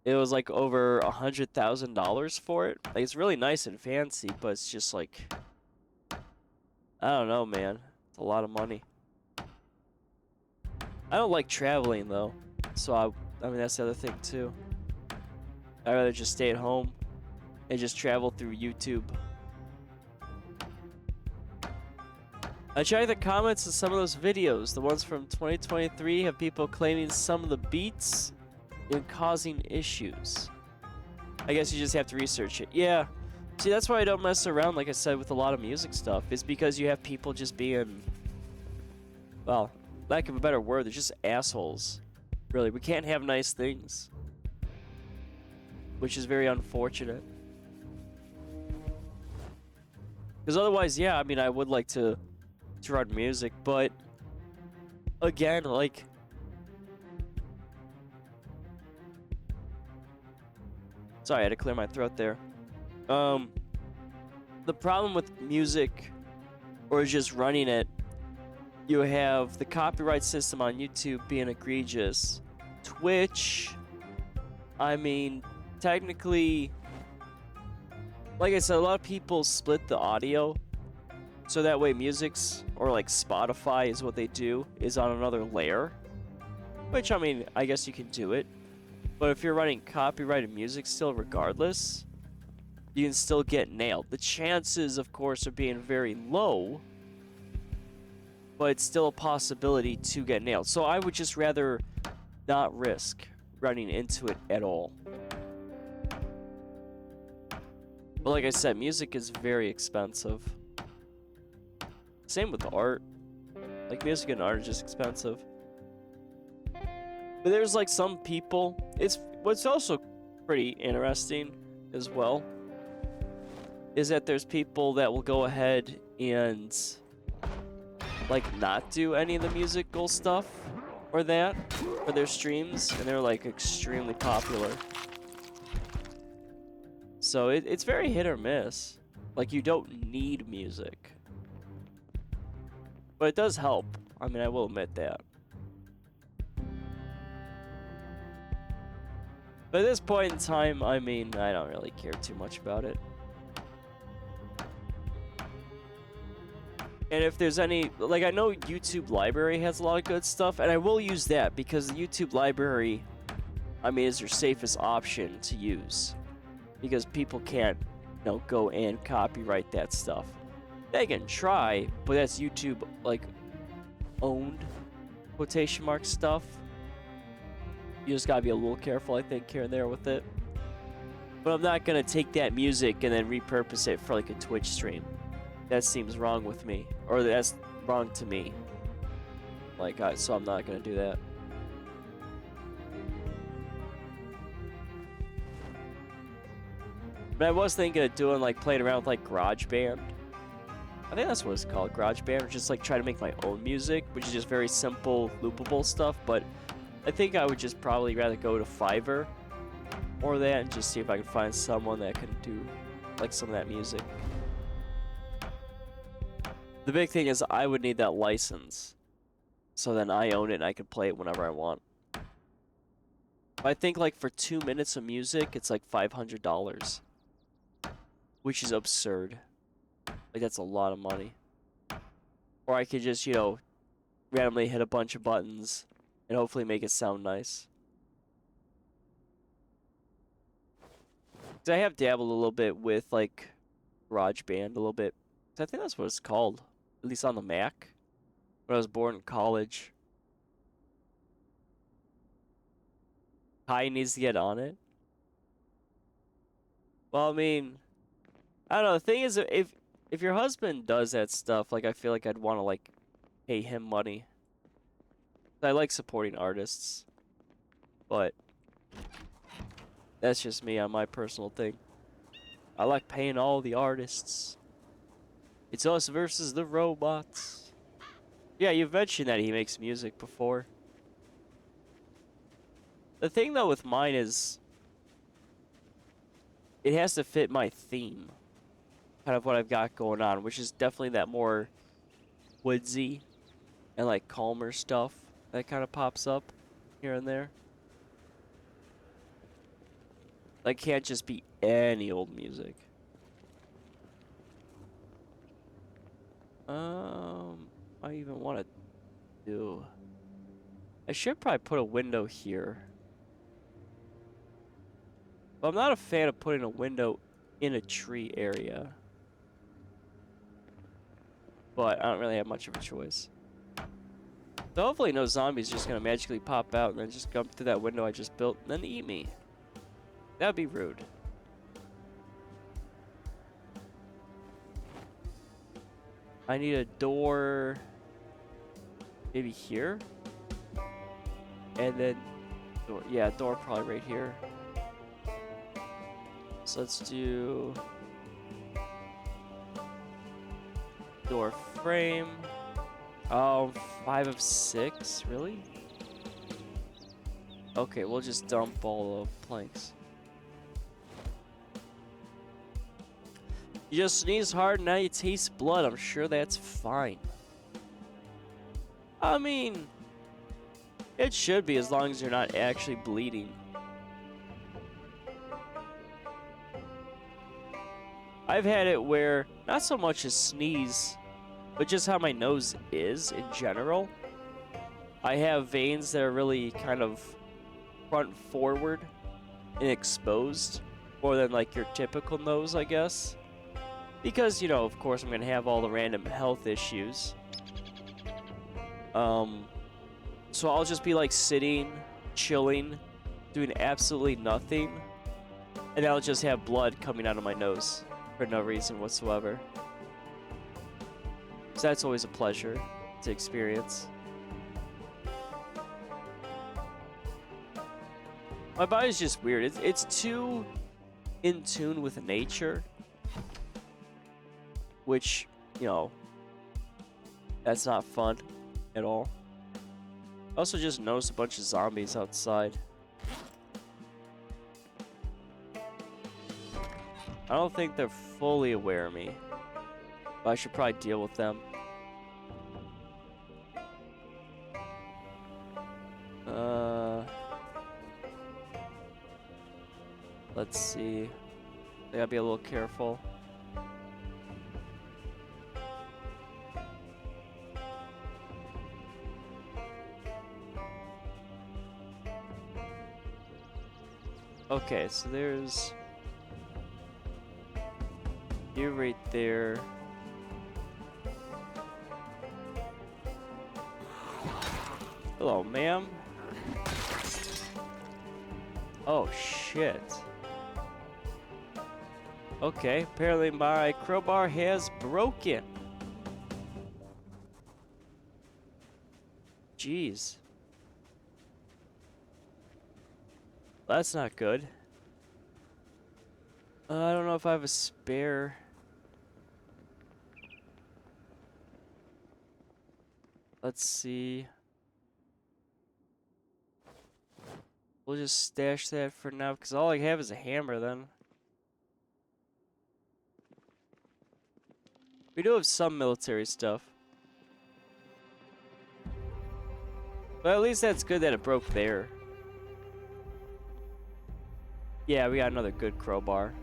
it was like over $100,000 for it. Like, it's really nice and fancy, but it's just like, I don't know, man. It's a lot of money. I don't like traveling though, so I mean that's the other thing too. I'd rather just stay at home and just travel through YouTube. I checked the comments of some of those videos. The ones from 2023 have people claiming some of the beats and causing issues. I guess you just have to research it. Yeah. See, that's why I don't mess around, like I said, with a lot of music stuff. Is because you have people just being, well, lack of a better word, they're just assholes. Really, we can't have nice things. Which is very unfortunate. Because otherwise, yeah, I mean, I would like to run music, but again, like, sorry, I had to clear my throat there. The problem with music, or just running it, you have the copyright system on YouTube being egregious. Twitch, I mean, technically, like I said, a lot of people split the audio, so that way music's, or like Spotify is what they do, is on another layer. Which, I mean, I guess you can do it. But if you're running copyrighted music still regardless, you can still get nailed. The chances, of course, are being very low, but it's still a possibility to get nailed. So I would just rather not risk running into it at all. But like I said, music is very expensive. Same with art. Like, music and art are just expensive. But there's like some people, what's also pretty interesting as well, is that there's people that will go ahead and like not do any of the musical stuff or that for their streams, and they're like extremely popular. So it's very hit or miss. Like, you don't need music, but it does help. I mean, I will admit that. But at this point in time, I mean, I don't really care too much about it. And if there's any, like, I know YouTube Library has a lot of good stuff, and I will use that because the YouTube Library, I mean, is your safest option to use. Because people can't, you know, go and copyright that stuff. They can try, but that's YouTube, like, owned, quotation mark stuff. You just gotta be a little careful, I think, here and there with it. But I'm not gonna take that music and then repurpose it for, like, a Twitch stream. That seems wrong with me, or that's wrong to me. Like, so I'm not gonna do that. But I was thinking of doing, like, playing around with, like, GarageBand. I think that's what it's called, GarageBand, or just, like, try to make my own music, which is just very simple, loopable stuff. But I think I would just probably rather go to Fiverr or that and just see if I can find someone that can do, like, some of that music. The big thing is I would need that license, so then I own it and I can play it whenever I want. I think, like, for 2 minutes of music, it's like $500, which is absurd. Like, that's a lot of money. Or I could just, you know, randomly hit a bunch of buttons and hopefully make it sound nice. 'Cause I have dabbled a little bit with, like, GarageBand a little bit. I think that's what it's called, at least on the Mac, when I was born in college. Kai needs to get on it. Well, I mean, I don't know. The thing is, if your husband does that stuff, like, I feel like I'd want to, like, pay him money. I like supporting artists, but that's just me on my personal thing. I like paying all the artists. It's us versus the robots. Yeah, you've mentioned that he makes music before. The thing, though, with mine is it has to fit my theme. Kind of what I've got going on, which is definitely that more woodsy and, like, calmer stuff that kind of pops up here and there. Like, can't just be any old music. I even want to do. I should probably put a window here. But I'm not a fan of putting a window in a tree area. But I don't really have much of a choice. So hopefully no zombie's just gonna magically pop out and then just come through that window I just built and then eat me. That'd be rude. I need a door maybe here. And then, door, yeah, door probably right here. So let's do door frame. Oh, 5 of 6, really? Okay, we'll just dump all the planks. You just sneeze hard, now you taste blood. I'm sure that's fine. I mean, it should be as long as you're not actually bleeding. I've had it where, not so much a sneeze, but just how my nose is in general. I have veins that are really kind of front forward and exposed more than like your typical nose, I guess. Because, you know, of course I'm going to have all the random health issues. So I'll just be like sitting, chilling, doing absolutely nothing. And I'll just have blood coming out of my nose for no reason whatsoever. So that's always a pleasure to experience. My body's just weird. It's too in tune with nature. Which, you know, that's not fun at all. I also just noticed a bunch of zombies outside. I don't think they're fully aware of me. But I should probably deal with them. Let's see. I gotta be a little careful. Okay, so there's you right there. Hello, ma'am. Oh, shit. Okay, apparently my crowbar has broken. Jeez. That's not good. I don't know if I have a spare. Let's see. We'll just stash that for now, because all I have is a hammer then. We do have some military stuff. But at least that's good that it broke there. Yeah, we got another good crowbar.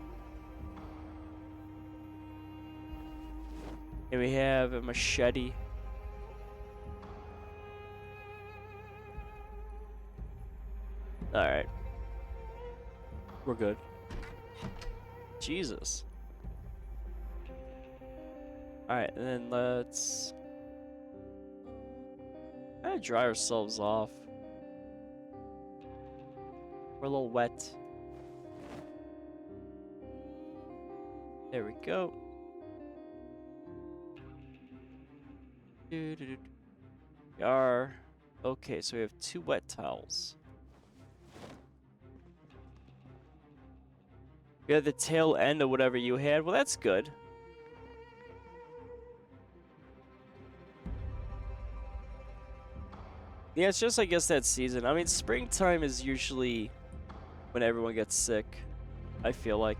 And we have a machete. Alright. We're good. Jesus. Alright, and then let's kind of dry ourselves off. We're a little wet. There we go. We are okay, so we have 2 wet towels. We have the tail end of whatever you had. Well, that's good. Yeah, it's just, I guess, that season. I mean, springtime is usually when everyone gets sick, I feel like.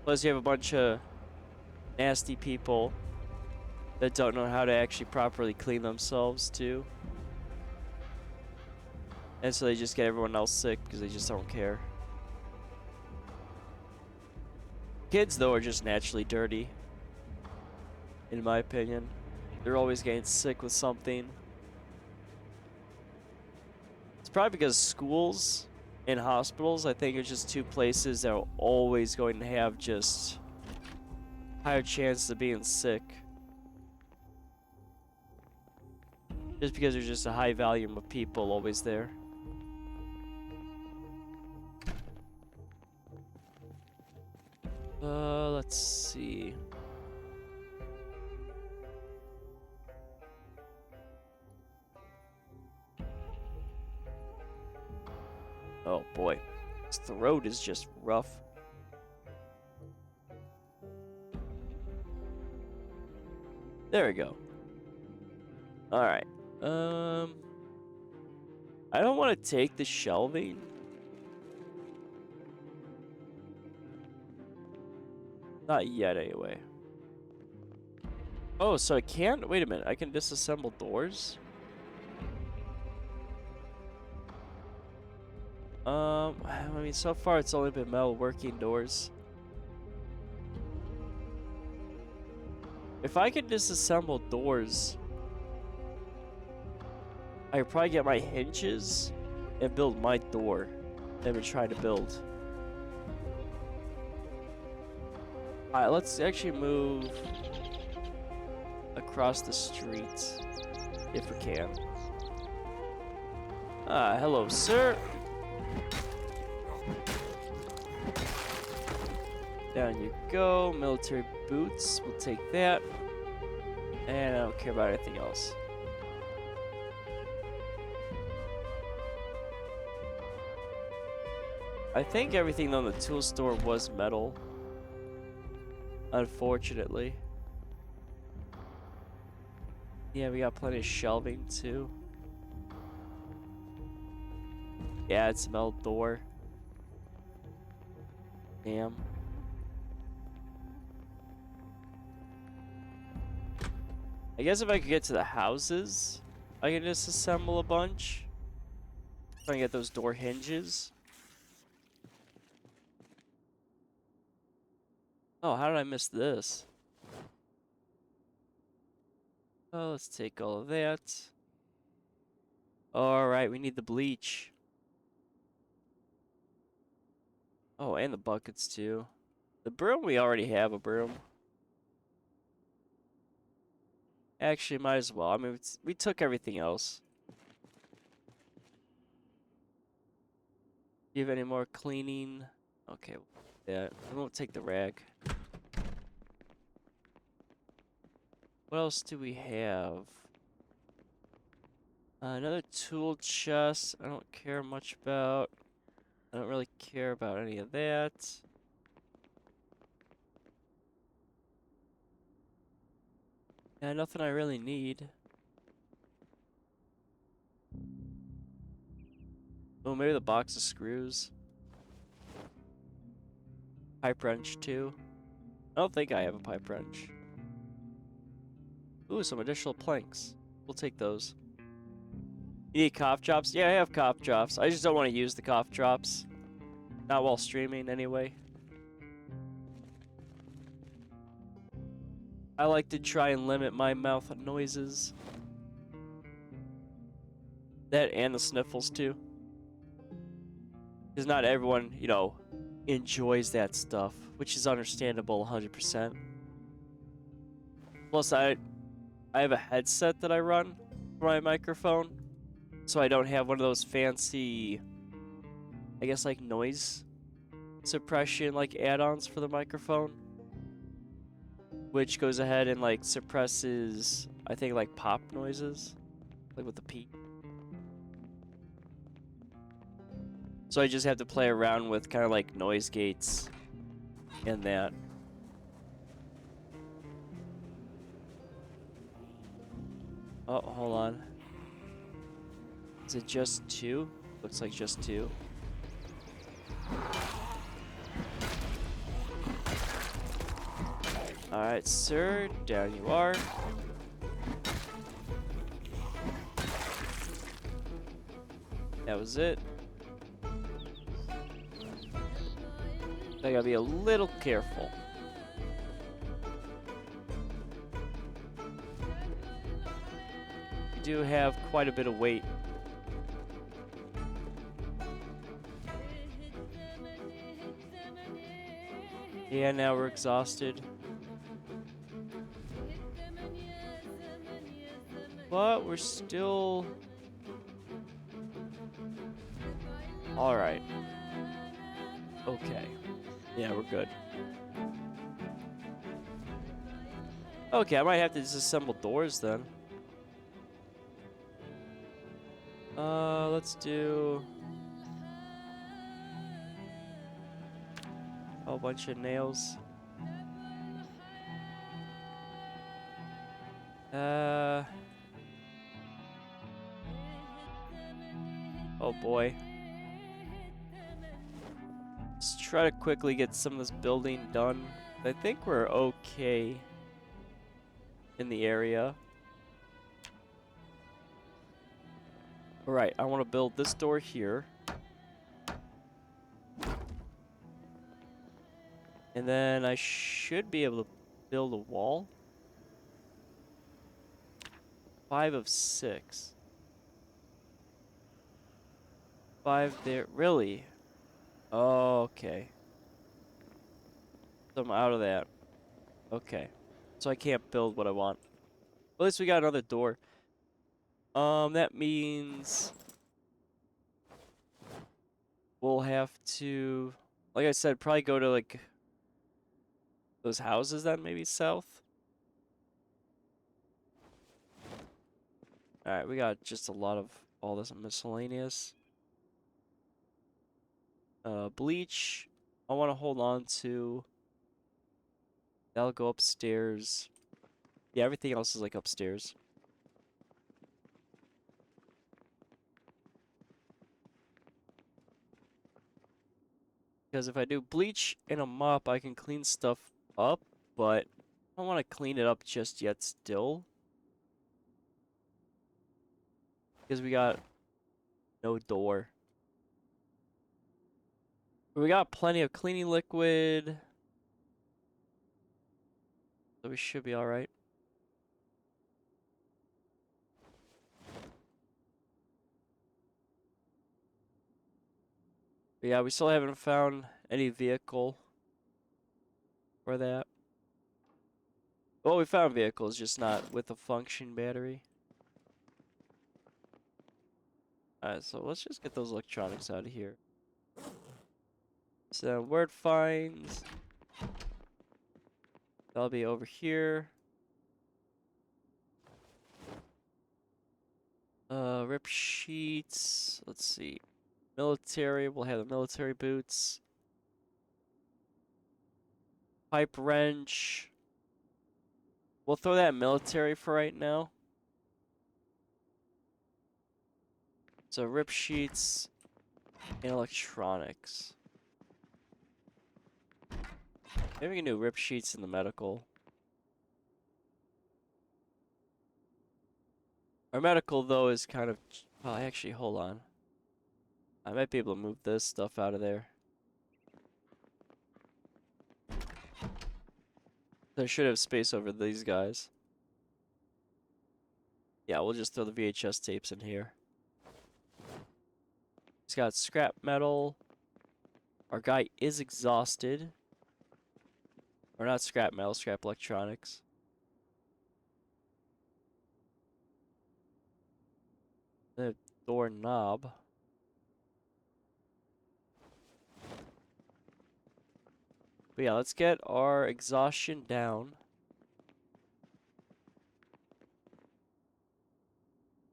Plus, you have a bunch of nasty people that don't know how to actually properly clean themselves, too. And so they just get everyone else sick because they just don't care. Kids, though, are just naturally dirty. In my opinion. They're always getting sick with something. It's probably because schools and hospitals, I think, are just 2 places that are always going to have just higher chance of being sick. Just because there's just a high volume of people always there. Let's see. Oh boy, this throat is just rough. There we go. All right. I don't want to take the shelving. Not yet, anyway. Oh, so I can't? Wait a minute. I can disassemble doors? I mean, so far it's only been metal working doors. If I could disassemble doors, I could probably get my hinges and build my door that I've been trying to build. Alright, let's actually move across the street if we can. Hello, sir. Down you go. Military boots. We'll take that. And I don't care about anything else. I think everything on the tool store was metal. Unfortunately. Yeah, we got plenty of shelving too. Yeah, it's a metal door. Damn. I guess if I could get to the houses, I can just assemble a bunch. Try and get those door hinges. Oh, how did I miss this? Oh, let's take all of that. Alright, we need the bleach. Oh, and the buckets too. The broom, we already have a broom. Actually, might as well. I mean, we took everything else. Do you have any more cleaning? Okay, yeah, we won't take the rag. What else do we have? Another tool chest. I don't care much about. I don't really care about any of that. Yeah, nothing I really need. Oh, maybe the box of screws. Pipe wrench too. I don't think I have a pipe wrench. Ooh, some additional planks. We'll take those. You need cough drops? Yeah, I have cough drops. I just don't want to use the cough drops. Not while streaming, anyway. I like to try and limit my mouth noises. That and the sniffles, too. Because not everyone, you know, enjoys that stuff. Which is understandable 100%. Plus, I have a headset that I run for my microphone. So I don't have one of those fancy, I guess, like noise suppression like add-ons for the microphone, which goes ahead and like suppresses, I think, like pop noises, like with the peak. So I just have to play around with kind of like noise gates and that. Oh, hold on. Is it just 2? Looks like just 2. Alright, sir. Down you are. That was it. I gotta be a little careful. We do have quite a bit of weight. Yeah, now we're exhausted. But we're still... Alright. Okay. Yeah, we're good. Okay, I might have to disassemble doors then. Let's do... whole bunch of nails. Oh boy. Let's try to quickly get some of this building done. I think we're okay in the area. Alright, I want to build this door here. And then I should be able to build a wall. 5 of 6. 5 there. Really? Oh, okay. So I'm out of that. Okay. So I can't build what I want. At least we got another door. That means we'll have to, like I said, probably go to like those houses then maybe south. Alright, we got just a lot of all this miscellaneous. Bleach. I want to hold on to. That'll go upstairs. Yeah, everything else is like upstairs. Because if I do bleach and a mop, I can clean stuff up, but I don't want to clean it up just yet still. Because we got no door. But we got plenty of cleaning liquid. So we should be alright. But yeah, we still haven't found any vehicle for that. Well, we found vehicles, just not with a function battery. Alright, so let's just get those electronics out of here. So word finds. That'll be over here. Rip sheets. Let's see. Military. We'll have the military boots. Pipe wrench. We'll throw that military for right now. So rip sheets and electronics. Maybe we can do rip sheets in the medical. Our medical though is kind of. Oh, actually, hold on. I might be able to move this stuff out of there. I should have space over these guys. Yeah, we'll just throw the VHS tapes in here. He's got scrap metal. Our guy is exhausted. Or not scrap metal, scrap electronics. The door knob. But yeah, let's get our exhaustion down.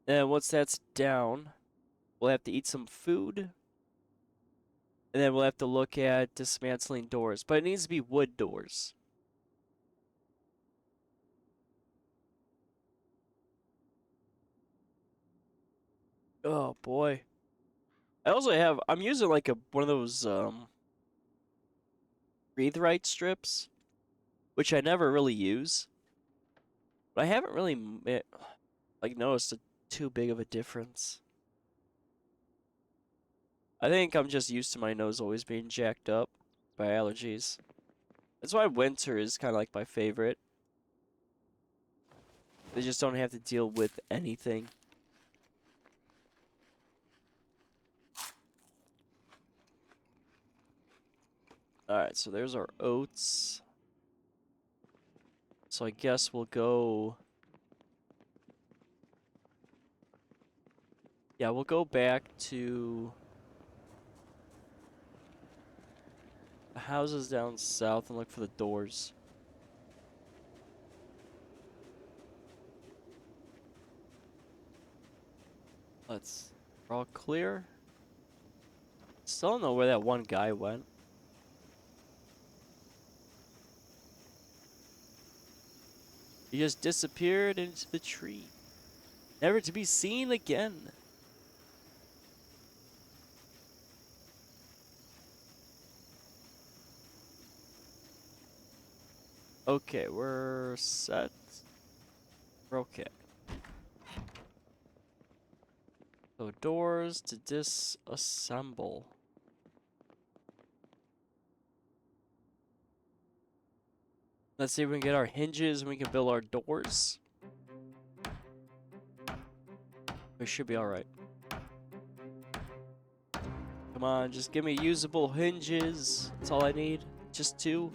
And once that's down, we'll have to eat some food. And then we'll have to look at dismantling doors. But it needs to be wood doors. Oh boy. I also have, I'm using like one of those breathe right strips, which I never really use. But I haven't really like noticed too big of a difference. I think I'm just used to my nose always being jacked up by allergies. That's why winter is kind of like my favorite. They just don't have to deal with anything. Alright, so there's our oats. So I guess we'll go. Yeah, we'll go back to the houses down south and look for the doors. We're all clear. Still don't know where that one guy went. He just disappeared into the tree, never to be seen again. Okay, we're set. We're okay. So doors to disassemble. Let's see if we can get our hinges and we can build our doors. We should be alright. Come on, just give me usable hinges. That's all I need. Just 2.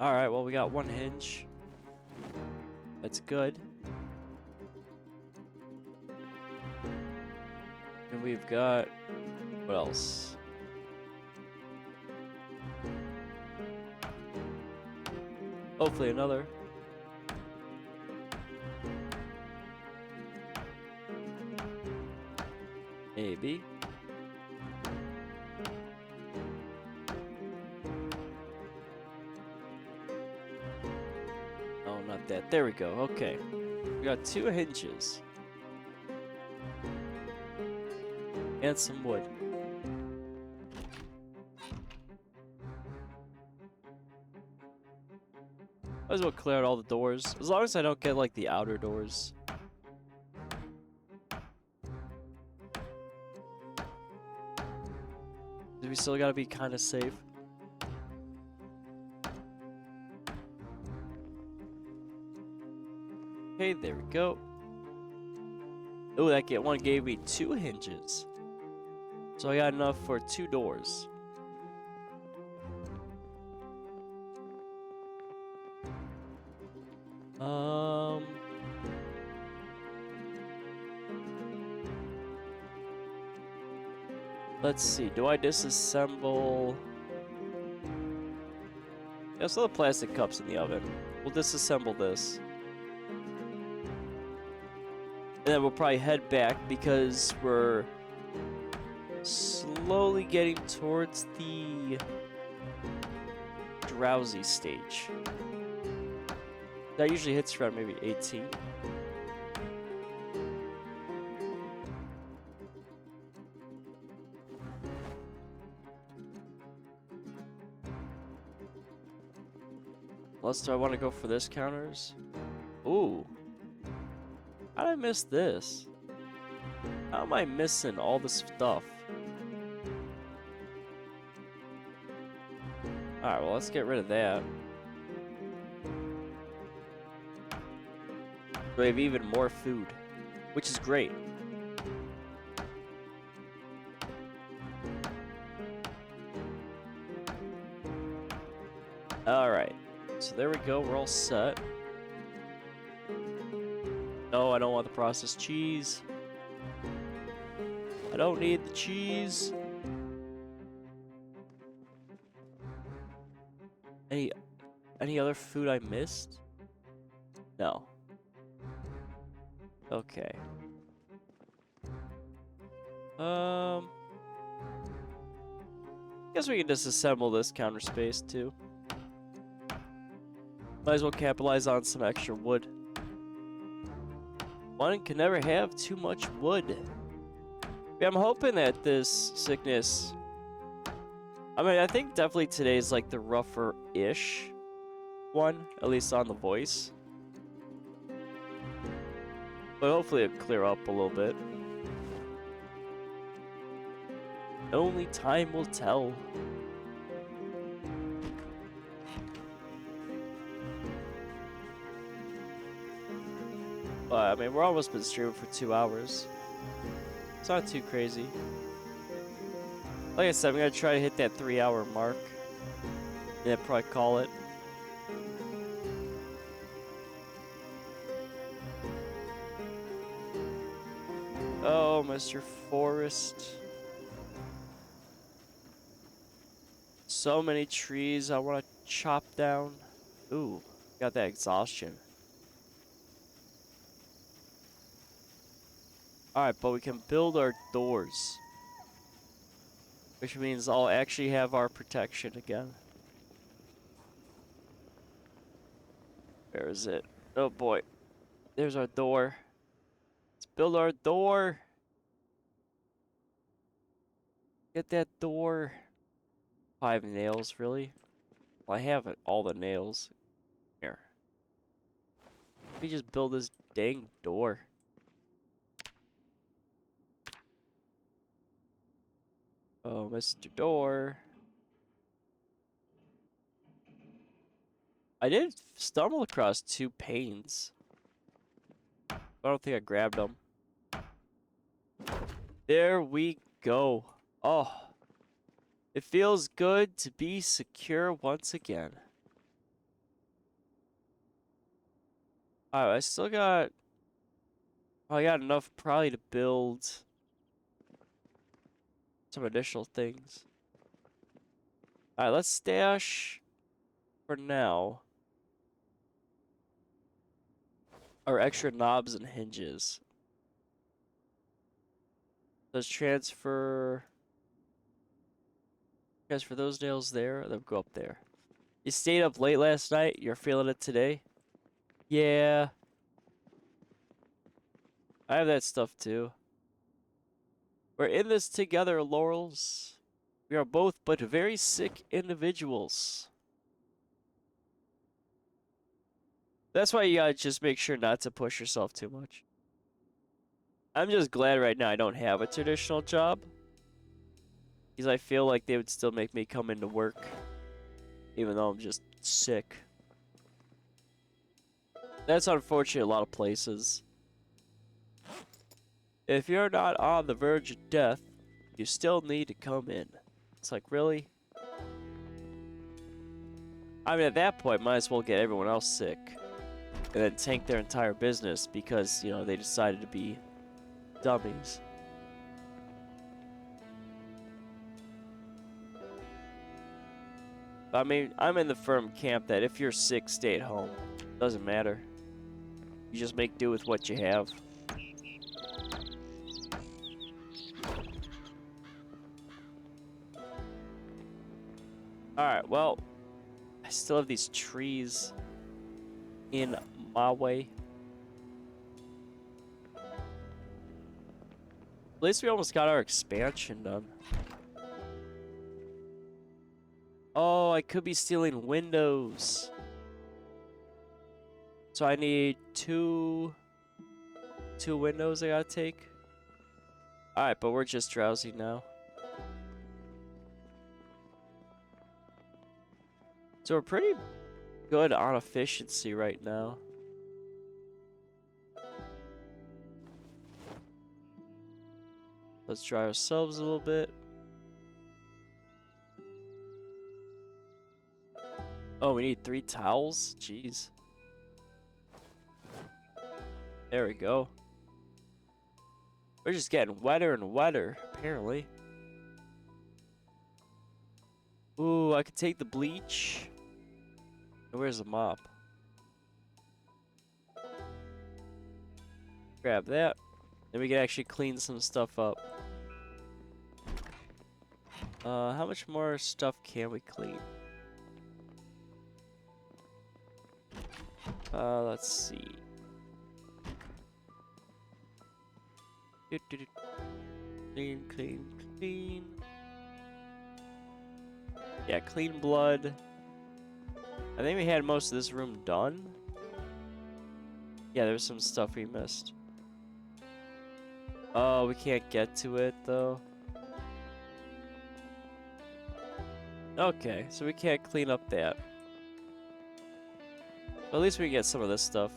Alright, well, we got 1 hinge. That's good. And we've got... what else? Hopefully another. Maybe. Oh, not that. There we go. Okay. We got 2 hinges. And some wood. Might as well clear out all the doors. As long as I don't get, like, the outer doors. We still gotta be kind of safe. Okay, there we go. Oh, that one gave me 2 hinges. So I got enough for 2 doors. Let's see. Do I disassemble? Yeah, so the plastic cups in the oven. We'll disassemble this. And then we'll probably head back because we're slowly getting towards the drowsy stage. That usually hits around maybe 18. Do I want to go for this counters? Ooh. How did I miss this? How am I missing all this stuff? Alright, well, let's get rid of that. We have even more food, which is great. Alright. So there we go, we're all set. No, I don't want the processed cheese. I don't need the cheese. Any other food I missed? No. Okay. Guess we can disassemble this counter space too. Might as well capitalize on some extra wood. One can never have too much wood. Yeah, I'm hoping that this sickness... I mean, I think definitely today's like the rougher-ish one, at least on the voice. But hopefully it'll clear up a little bit. Only time will tell. I mean, we're almost been streaming for 2 hours. It's not too crazy. Like I said, I'm gonna try to hit that 3-hour mark. And then probably call it. Oh, Mr. Forest. So many trees I want to chop down. Ooh, got that exhaustion. Alright, but we can build our doors. Which means I'll actually have our protection again. Where is it? Oh boy. There's our door. Let's build our door. Get that door. 5 nails, really? Well, I have all the nails. Here. Let me just build this dang door. Oh, Mr. Door. I did stumble across 2 panes. I don't think I grabbed them. There we go. Oh. It feels good to be secure once again. Alright, I still got... I got enough probably to build some additional things. Alright, let's stash for now our extra knobs and hinges. Let's transfer those nails there, then go up there. You stayed up late last night, you're feeling it today? Yeah. I have that stuff too. We're in this together, Laurels. We are both but very sick individuals. That's why you gotta just make sure not to push yourself too much. I'm just glad right now I don't have a traditional job. Because I feel like they would still make me come into work. Even though I'm just sick. That's unfortunate a lot of places. If you're not on the verge of death, you still need to come in. It's like, really? I mean, at that point, might as well get everyone else sick. And then tank their entire business because, you know, they decided to be dummies. I mean, I'm in the firm camp that if you're sick, stay at home. Doesn't matter. You just make do with what you have. Alright, well, I still have these trees in my way. At least we almost got our expansion done. Oh, I could be stealing windows. So I need two windows I gotta take. Alright, but we're just drowsy now. So we're pretty good on efficiency right now. Let's dry ourselves a little bit. Oh, we need 3 towels? Jeez. There we go. We're just getting wetter and wetter, apparently. Ooh, I could take the bleach. Where's the mop? Grab that. Then we can actually clean some stuff up. How much more stuff can we clean? Let's see. Clean, clean, clean. Yeah, clean blood. I think we had most of this room done. Yeah, there's some stuff we missed. Oh, we can't get to it, though. Okay, so we can't clean up that. But at least we can get some of this stuff.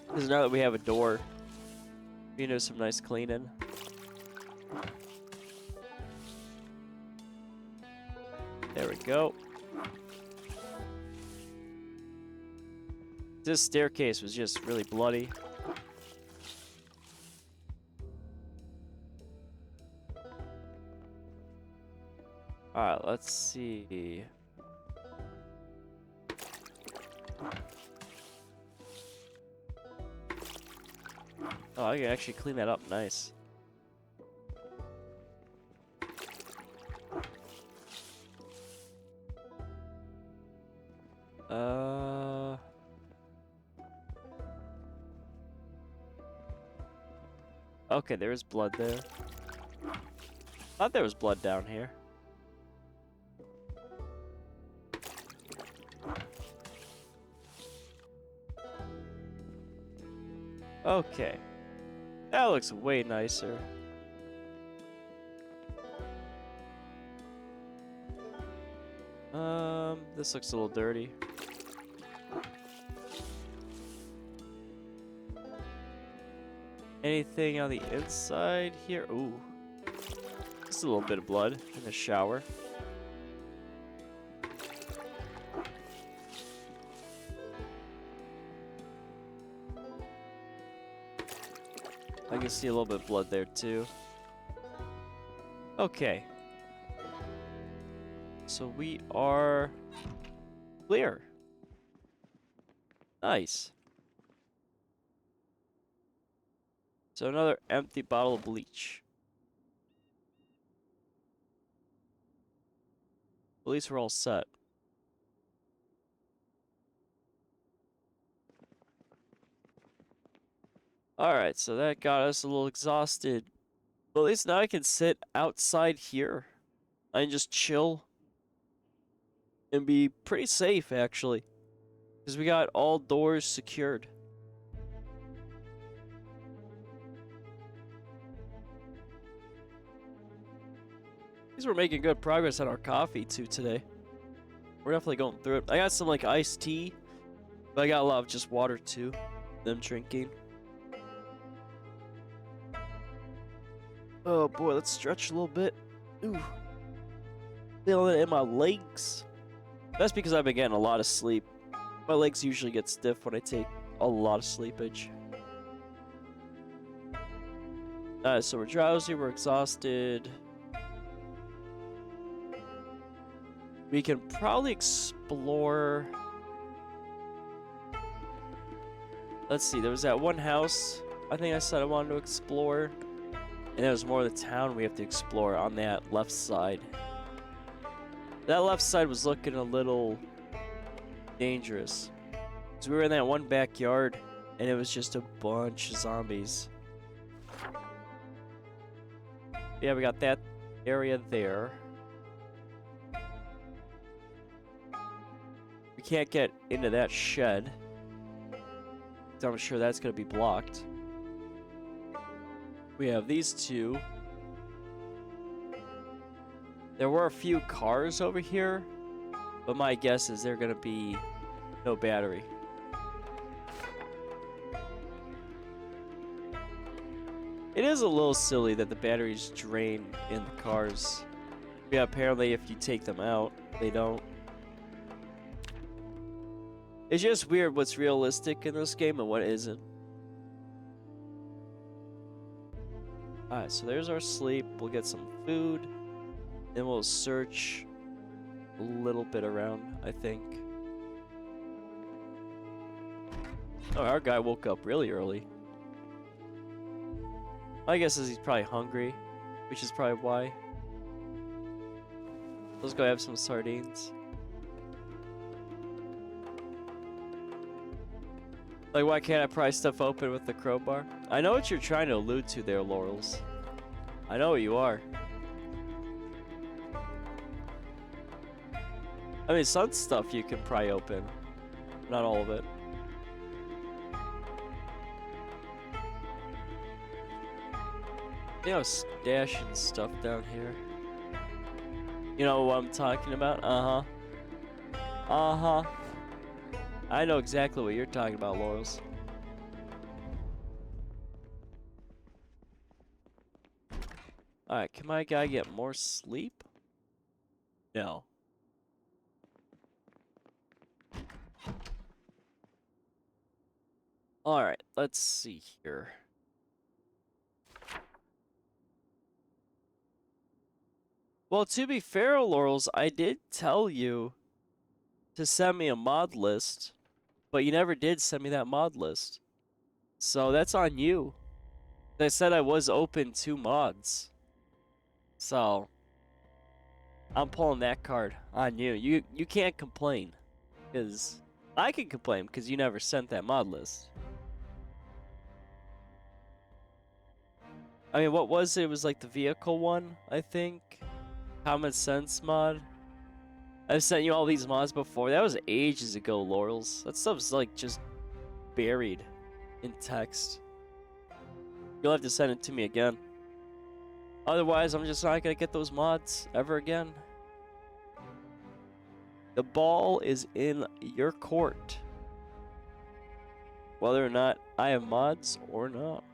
Because now that we have a door, we can do some nice cleaning. There we go. This staircase was just really bloody. Alright, let's see. Oh, I can actually clean that up nice. Uh... Okay, there is blood there. Thought there was blood down here. Okay. That looks way nicer. This looks a little dirty. Anything on the inside here? Ooh. Just a little bit of blood in the shower. I can see a little bit of blood there too. Okay. So we are clear. Nice. So another empty bottle of bleach. At least we're all set. Alright, so that got us a little exhausted. But at least now I can sit outside here. I can just chill. And be pretty safe, actually. Because we got all doors secured. These we're making good progress on our coffee, too, today. We're definitely going through it. I got some, like, iced tea. But I got a lot of just water, too. Them drinking. Oh, boy, let's stretch a little bit. Ooh. Feeling it in my legs. That's because I've been getting a lot of sleep. My legs usually get stiff when I take a lot of sleepage. So we're drowsy, we're exhausted. We can probably explore... Let's see, there was that one house I think I said I wanted to explore. And there was more of the town we have to explore on that left side. That left side was looking a little dangerous. Because we were in that one backyard, and it was just a bunch of zombies. Yeah, we got that area there. We can't get into that shed. So I'm sure that's going to be blocked. We have these two. There were a few cars over here, but my guess is they're gonna be no battery. It is a little silly that the batteries drain in the cars. Yeah, apparently if you take them out, they don't. It's just weird what's realistic in this game and what isn't. Alright, so there's our sleep. We'll get some food. Then we'll search a little bit around, I think. Oh, our guy woke up really early. My guess is he's probably hungry, which is probably why. Let's go have some sardines. Like, why can't I pry stuff open with the crowbar? I know what you're trying to allude to there, Laurels. I know what you are. I mean, some stuff you can pry open. Not all of it. You know, stashing stuff down here. You know what I'm talking about? Uh-huh. Uh-huh. I know exactly what you're talking about, Laurels. Alright, can my guy get more sleep? No. Alright, let's see here. Well, to be fair, Laurels, I did tell you to send me a mod list, but you never did send me that mod list. So that's on you. I said I was open to mods. So I'm pulling that card on you. You can't complain. Because I can complain because you never sent that mod list. I mean, what was it? It was like the vehicle one, I think. Common Sense mod. I've sent you all these mods before. That was ages ago, Laurels. That stuff's like just buried in text. You'll have to send it to me again. Otherwise, I'm just not gonna get those mods ever again. The ball is in your court. Whether or not I have mods or not.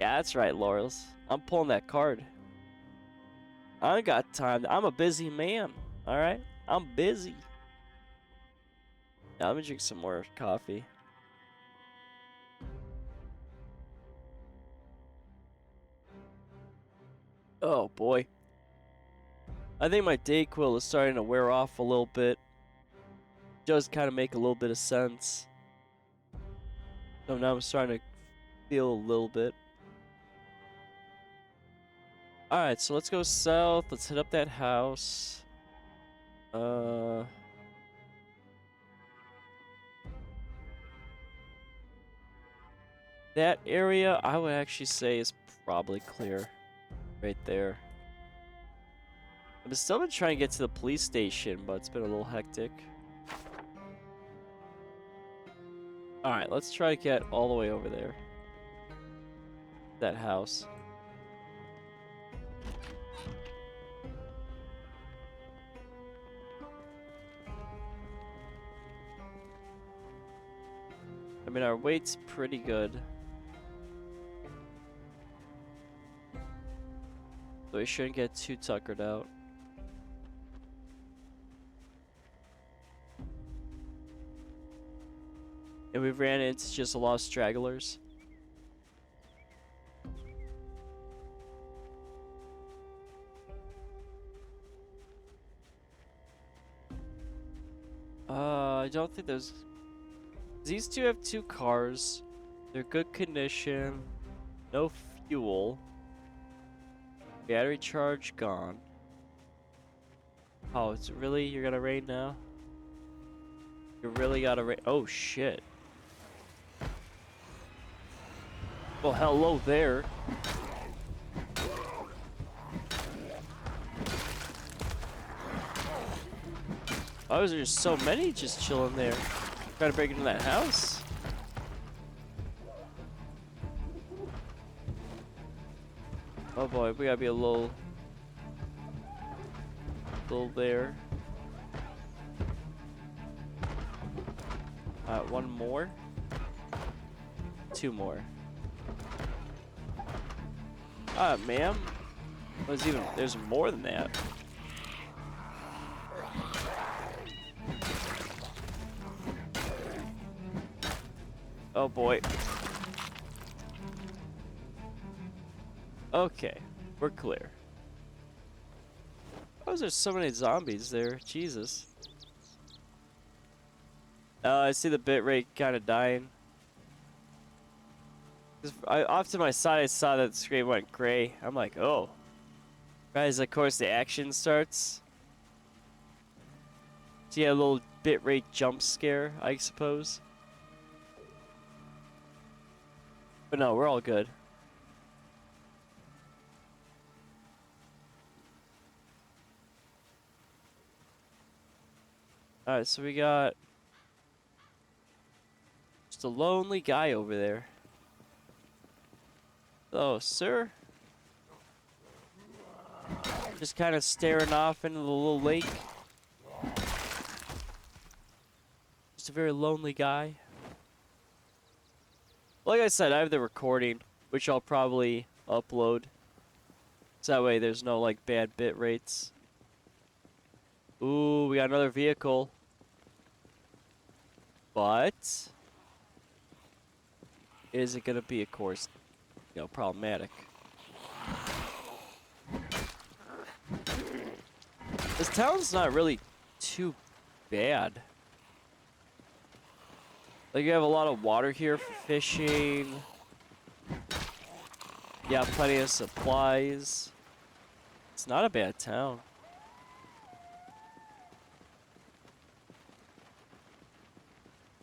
Yeah, that's right, Laurels. I'm pulling that card. I ain't got time. I'm a busy man. Alright? I'm busy. Now, let me drink some more coffee. Oh, boy. I think my Dayquil is starting to wear off a little bit. Does kind of make a little bit of sense. So now I'm starting to feel a little bit. Alright, so let's go south. Let's hit up that house. That area, I would actually say, is probably clear. Right there. I've still been trying to get to the police station, but it's been a little hectic. Alright, let's try to get all the way over there. That house. I mean, our weight's pretty good. So we shouldn't get too tuckered out. And we ran into just a lot of stragglers. I don't think there's... These two have 2 cars. They're good condition. No fuel. Battery charge gone. Oh, it's really... You're gonna raid now? You really gotta raid... Oh, shit. Well, hello there. Oh, there's just so many just chilling there. Try to break into that house. Oh boy, we gotta be a little there. One more. 2 more. Ma'am. There's more than that. Oh boy. Okay, we're clear. Oh, there's so many zombies there. Jesus. I see the bitrate kind of dying. Off to my side, I saw that the screen went gray. I'm like, oh. Guys, of course, the action starts. So yeah, a little bitrate jump scare, I suppose. But no, we're all good. Alright, so we got just a lonely guy over there. Oh, sir. Just kind of staring off into the little lake. Just a very lonely guy. Like I said, I have the recording, which I'll probably upload. So that way there's no, like, bad bit rates. Ooh, we got another vehicle. But... is it gonna be, of course, you know, problematic? This town's not really too bad. Like, you have a lot of water here for fishing. Yeah, plenty of supplies. It's not a bad town.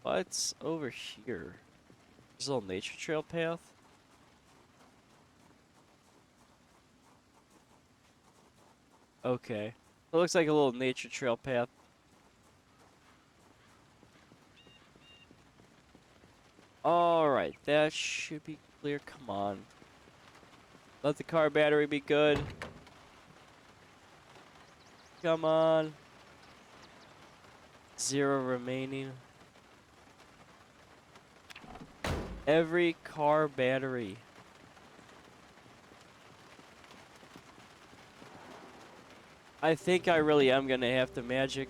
What's over here? There's a little nature trail path. Okay. It looks like a little nature trail path. Alright, that should be clear. Come on. Let the car battery be good. Come on. 0 remaining. Every car battery. I think I really am gonna have to magic.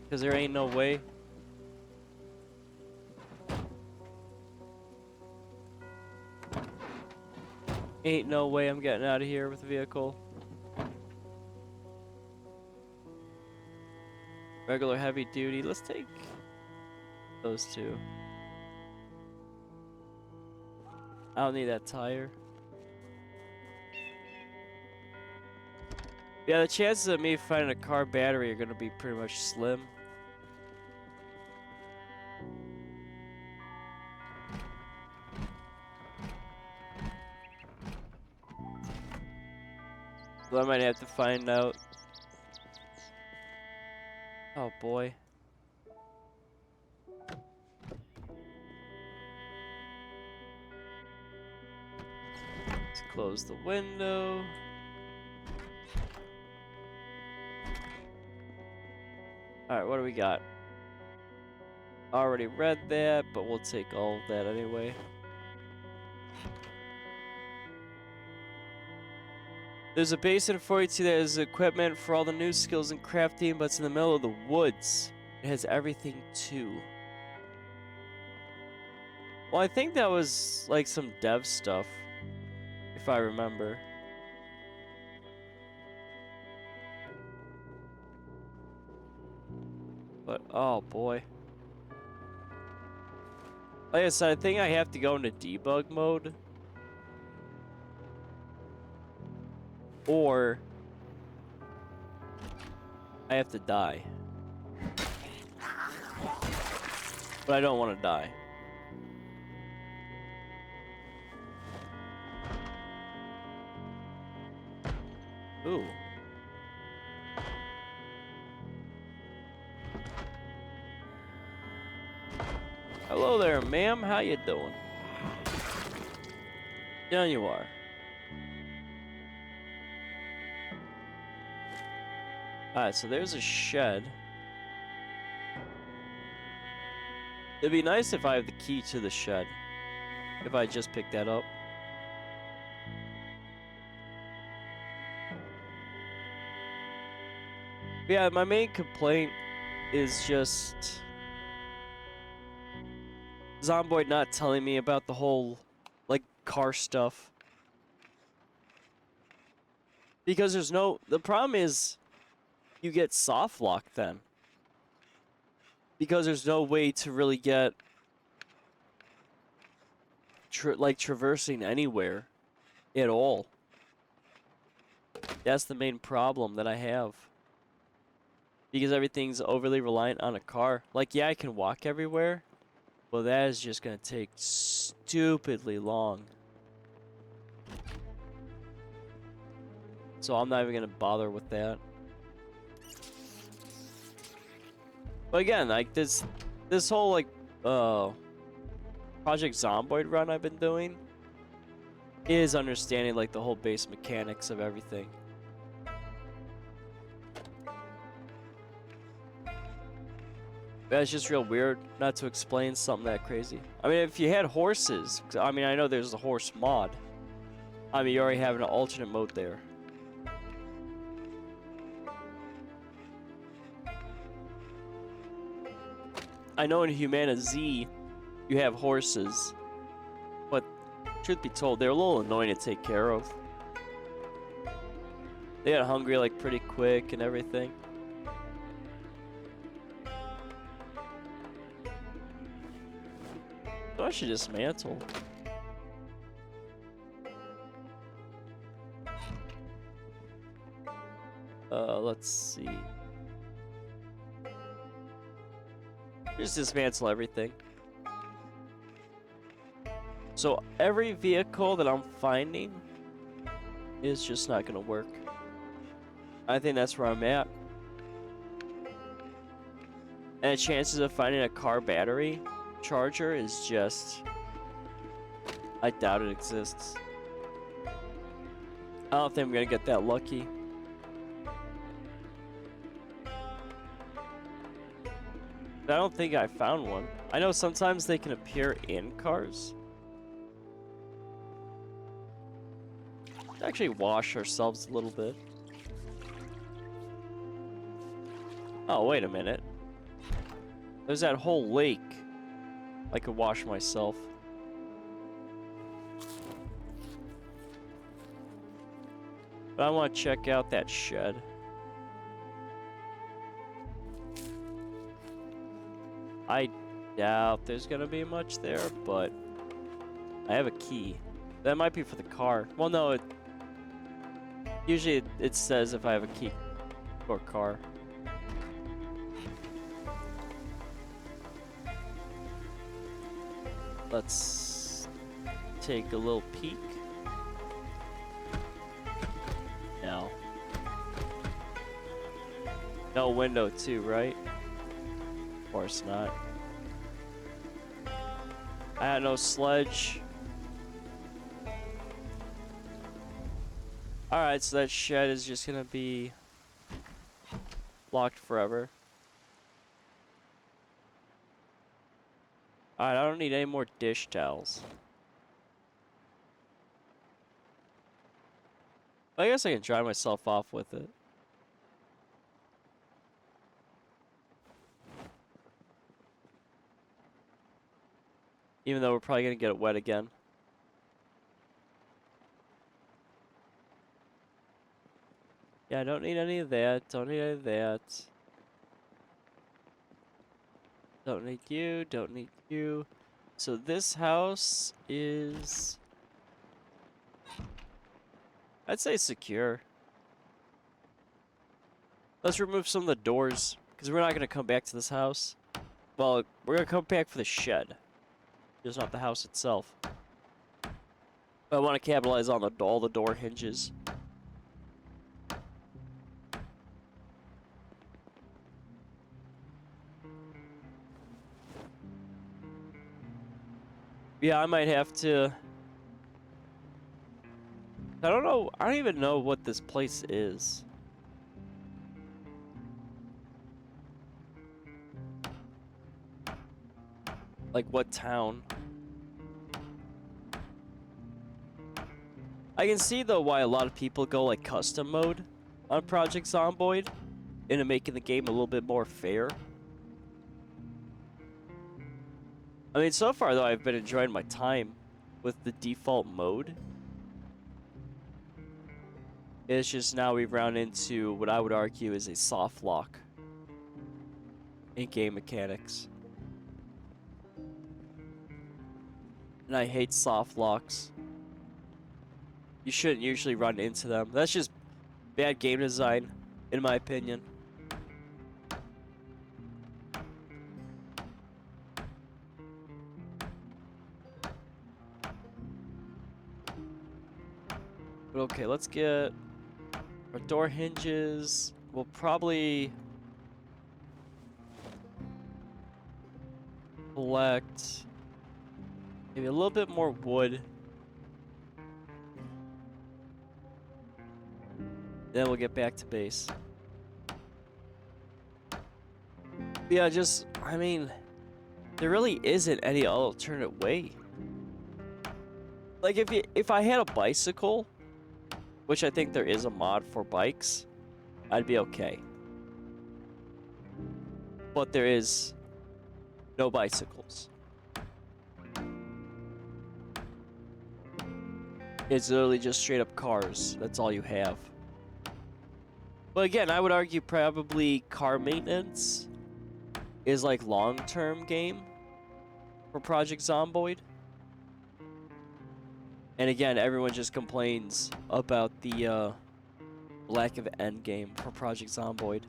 Because there ain't no way. Ain't no way I'm getting out of here with a vehicle. Regular heavy duty. Let's take those two. I don't need that tire. Yeah, the chances of me finding a car battery are gonna be pretty much slim. So I might have to find out. Oh boy. Let's close the window. Alright, what do we got? Already read that, but we'll take all of that anyway. There's a base in 42 that has equipment for all the new skills in crafting, but it's in the middle of the woods. It has everything too. Well, I think that was like some dev stuff, if I remember. But, oh boy. Like I said, I think I have to go into debug mode. Or I have to die. But I don't want to die. Ooh. Hello there, ma'am. How you doing? Down you are. Alright, so there's a shed. It'd be nice if I have the key to the shed. If I just picked that up. Yeah, my main complaint is just Zomboid not telling me about the whole, like, car stuff. Because there's no... The problem is you get soft lock then. Because there's no way to really get... traversing anywhere at all. That's the main problem that I have. Because everything's overly reliant on a car. Like, yeah, I can walk everywhere. Well, that is just going to take stupidly long. So I'm not even going to bother with that. But again, like this whole like Project Zomboid run I've been doing is understanding like the whole base mechanics of everything. That's just real weird not to explain something that crazy. I mean, if you had horses, I mean, I know there's the horse mod. I mean, you already have an alternate mode there. I know in Humana Z, you have horses, but truth be told, they're a little annoying to take care of. They get hungry like pretty quick and everything. So I should dismantle. Let's see. Just dismantle everything. So every vehicle that I'm finding is just not gonna work. I think that's where I'm at. And the chances of finding a car battery charger is just... I doubt it exists. I don't think I'm gonna get that lucky. I don't think I found one. I know sometimes they can appear in cars. Let's actually wash ourselves a little bit. Oh, wait a minute. There's that whole lake. I could wash myself. But I want to check out that shed. I doubt there's gonna be much there, but I have a key. That might be for the car. Well, no, usually it says if I have a key for a car. Let's take a little peek. No. No window too, right? Of course not. I had no sledge. Alright, so that shed is just gonna be locked forever. Alright, I don't need any more dish towels. I guess I can dry myself off with it. Even though we're probably gonna get it wet again. Yeah, I don't need any of that. Don't need any of that. Don't need you. Don't need you. So this house is... I'd say secure. Let's remove some of the doors, because we're not going to come back to this house. Well, we're going to come back for the shed. Just not the house itself. But I want to capitalize on all the door hinges. Yeah, I might have to... I don't know. I don't even know what this place is. Like, what town? I can see, though, why a lot of people go, like, custom mode on Project Zomboid into making the game a little bit more fair. I mean, so far, though, I've been enjoying my time with the default mode. It's just now we've run into what I would argue is a soft lock in game mechanics. And I hate soft locks. You shouldn't usually run into them. That's just bad game design, in my opinion. But okay, let's get our door hinges. We'll probably collect maybe a little bit more wood. Then we'll get back to base. Yeah, just, I mean, there really isn't any alternate way. Like, if I had a bicycle, which I think there is a mod for bikes, I'd be okay. But there is no bicycles. It's literally just straight up cars. That's all you have. But again, I would argue probably car maintenance is like long-term game for Project Zomboid. And again, everyone just complains about the lack of end game for Project Zomboid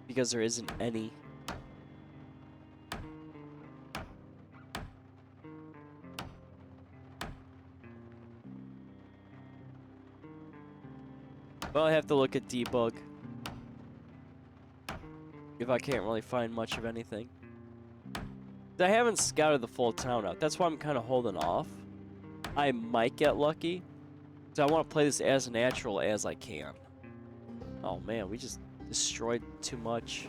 because there isn't any. Well, I have to look at debug if I can't really find much of anything. I haven't scouted the full town out. That's why I'm kind of holding off. I might get lucky. So I want to play this as natural as I can. Oh man, we just destroyed too much.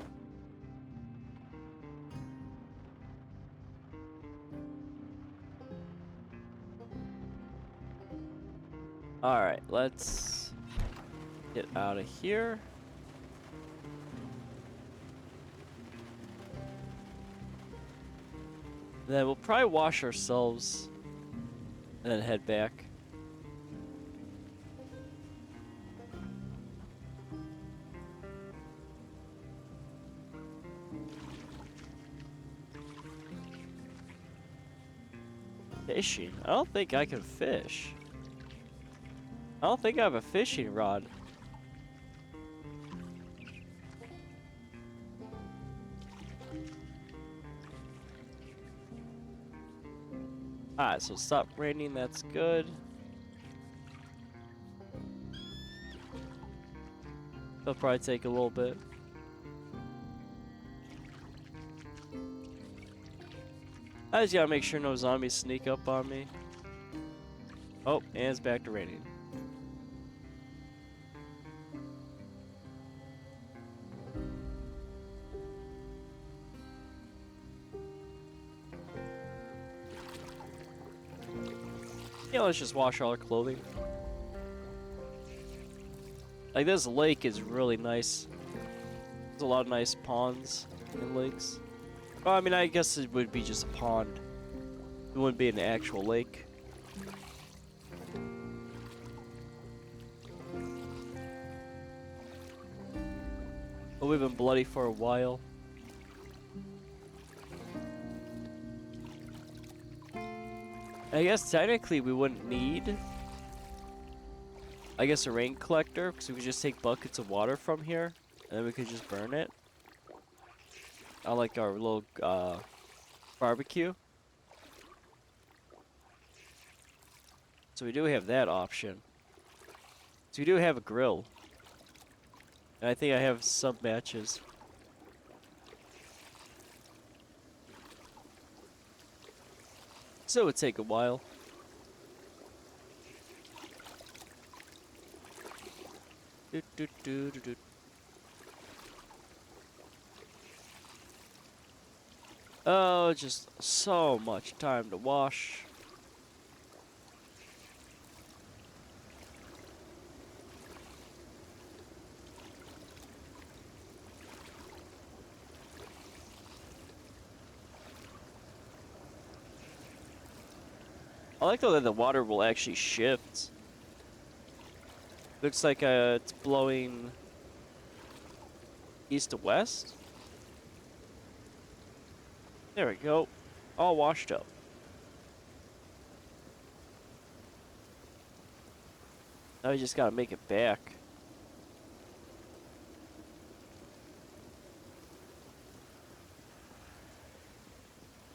Alright, let's get out of here. Then we'll probably wash ourselves and then head back. Fishing? I don't think I can fish. I don't think I have a fishing rod. Alright, so stop raining, that's good. It'll probably take a little bit. I just gotta make sure no zombies sneak up on me. Oh, and it's back to raining. Yeah, let's just wash all our clothing. Like, this lake is really nice. There's a lot of nice ponds and lakes. Well, I mean, I guess it would be just a pond. It wouldn't be an actual lake. But we've been bloody for a while. I guess technically we wouldn't need, I guess, a rain collector, because we could just take buckets of water from here, and then we could just burn it. I like our little barbecue. So we do have that option. So we do have a grill. And I think I have some matches. So it would take a while. Do, do, do, do, do. Oh, just so much time to wash. I like though that the water will actually shift. Looks like it's blowing east to west. There we go. All washed up. Now we just gotta make it back.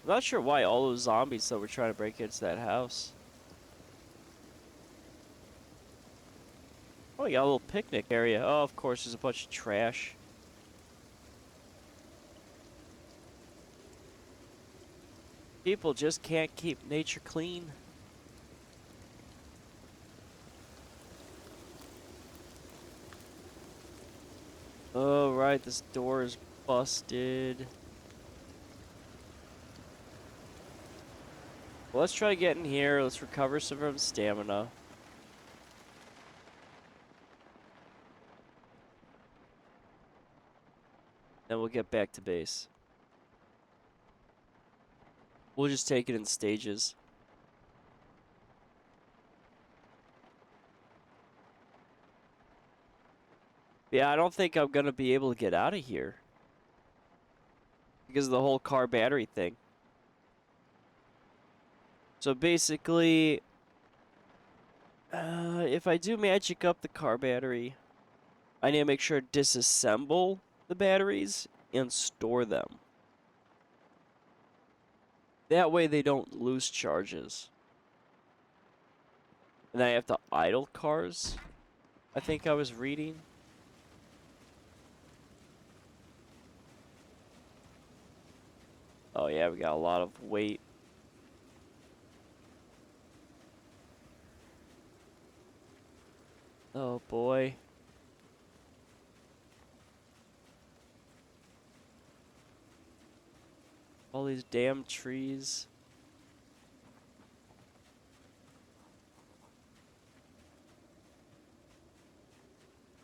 I'm not sure why all those zombies that were trying to break into that house. Oh, we got a little picnic area. Oh, of course, there's a bunch of trash. People just can't keep nature clean. Oh, right, this door is busted. Well, let's try to get in here. Let's recover some of stamina. Then we'll get back to base. We'll just take it in stages. Yeah, I don't think I'm gonna be able to get out of here because of the whole car battery thing. So basically, if I do magic up the car battery, I need to make sure to disassemble the batteries and store them. That way they don't lose charges. And then I have to idle cars. I think I was reading. Oh yeah, we got a lot of weight. Oh boy. All these damn trees.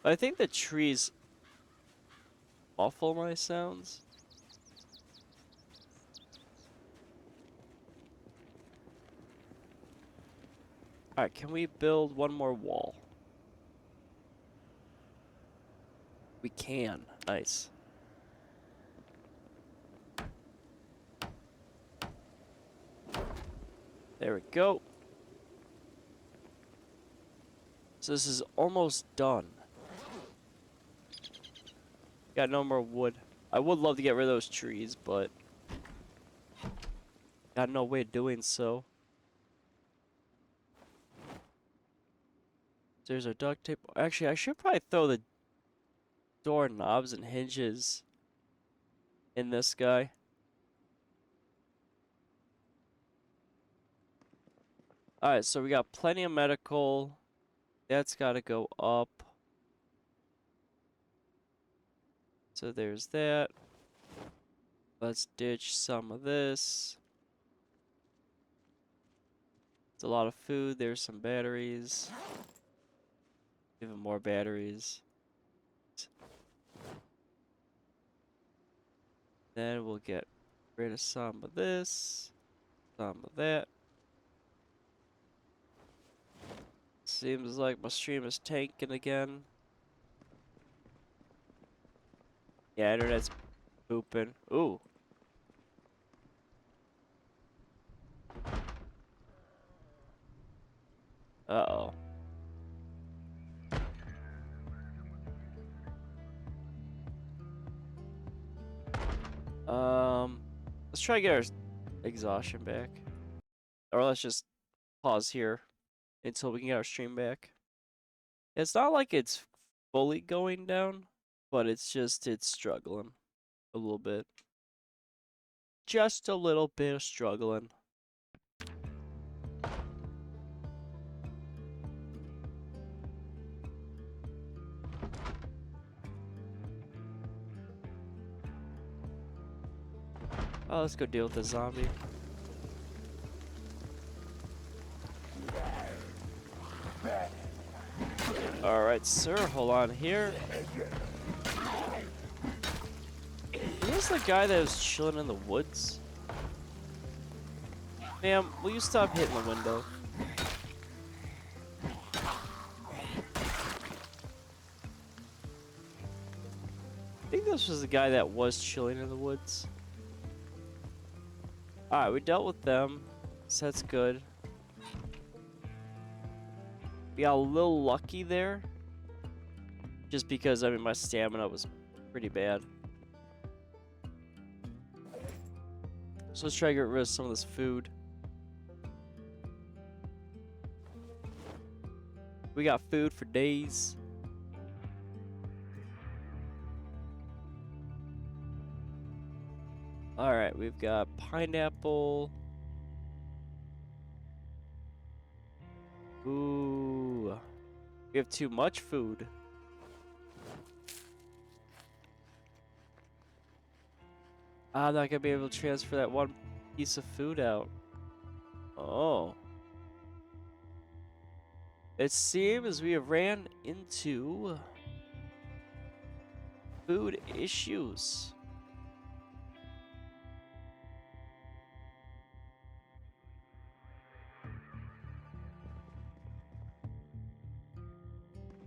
I think the trees muffle my sounds. Alright, can we build one more wall? We can. Nice. There we go. So this is almost done. Got no more wood. I would love to get rid of those trees, but got no way of doing so. There's our duct tape. Actually, I should probably throw the door knobs and hinges in this guy. Alright, so we got plenty of medical. That's got to go up. So there's that. Let's ditch some of this. It's a lot of food. There's some batteries. Even more batteries. Then we'll get rid of some of this. Some of that. Seems like my stream is tanking again. Yeah, internet's pooping. Ooh. Uh-oh. Let's try to get our exhaustion back. Or let's just pause here until we can get our stream back. It's not like it's fully going down, but it's struggling a little bit. Just a little bit of struggling. Oh, let's go deal with the zombie. Alright, sir, hold on here. Is this the guy that was chilling in the woods? Ma'am, will you stop hitting the window? I think this was the guy that was chilling in the woods. Alright, we dealt with them, so that's good. We got a little lucky there. Just because, I mean, my stamina was pretty bad. So let's try to get rid of some of this food. We got food for days. Alright, we've got pineapple. Ooh. We have too much food. I'm not gonna be able to transfer that one piece of food out. Oh. It seems we have ran into food issues.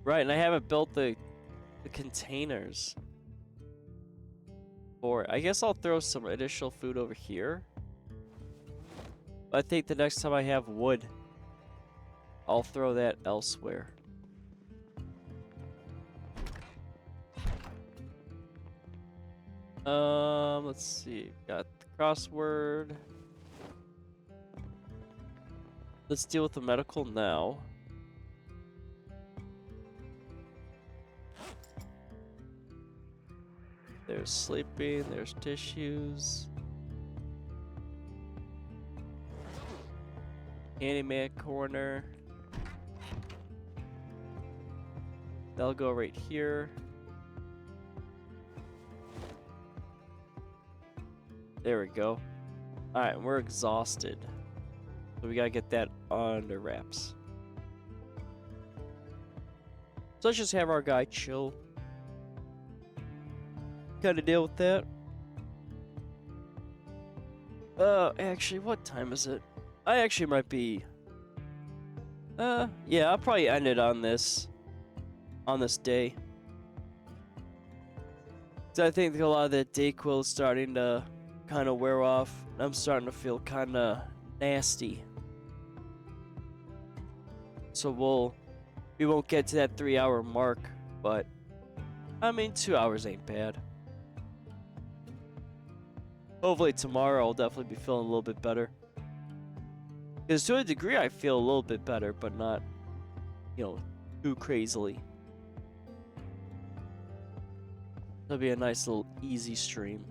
Right, and I haven't built the containers for it. I guess I'll throw some additional food over here. I think the next time I have wood, I'll throw that elsewhere. Let's see. Got the crossword. Let's deal with the medical now. There's sleeping, there's tissues. Anime corner. That'll go right here. There we go. Alright, we're exhausted. So we gotta get that under wraps. So let's just have our guy chill. Kinda deal with that. Actually, what time is it? I actually might be... yeah, I'll probably end it on this day. So I think a lot of that Dayquil is starting to kind of wear off. I'm starting to feel kind of nasty. So we won't get to that 3-hour mark, but I mean 2 hours ain't bad. Hopefully tomorrow I'll definitely be feeling a little bit better. Because to a degree I feel a little bit better, but not, you know, too crazily. That'll be a nice little easy stream.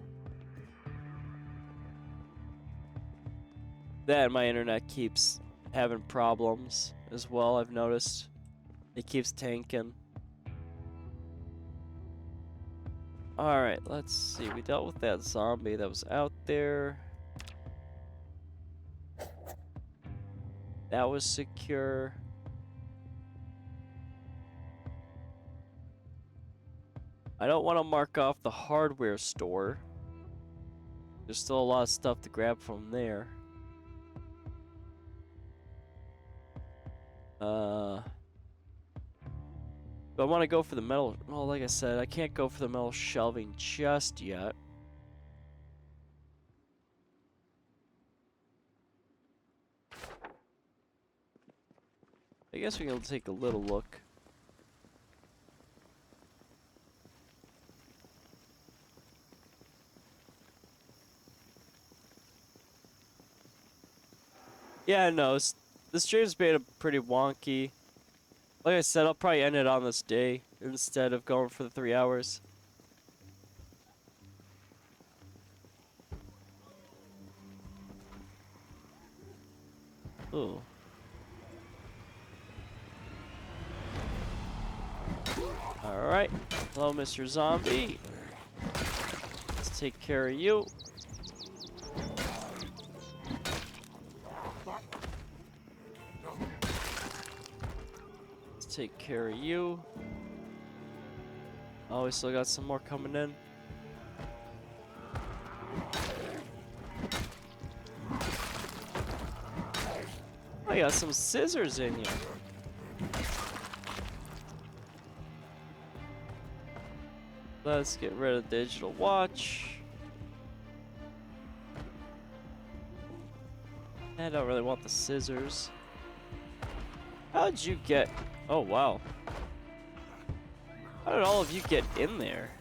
That my internet keeps having problems as well, I've noticed. It keeps tanking. Alright, let's see. We dealt with that zombie that was out there. That was secure. I don't want to mark off the hardware store. There's still a lot of stuff to grab from there. Do I want to go for the metal? Well, like I said, I can't go for the metal shelving just yet. I guess we can take a little look. Yeah, no, the stream's been pretty wonky. Like I said, I'll probably end it on this day instead of going for the 3 hours. Ooh. Alright. Hello, Mr. Zombie. Let's take care of you. Let's take care of you. Oh, we still got some more coming in. I got some scissors in you. Let's get rid of the digital watch. I don't really want the scissors. How did you get... Oh, wow. How did all of you get in there?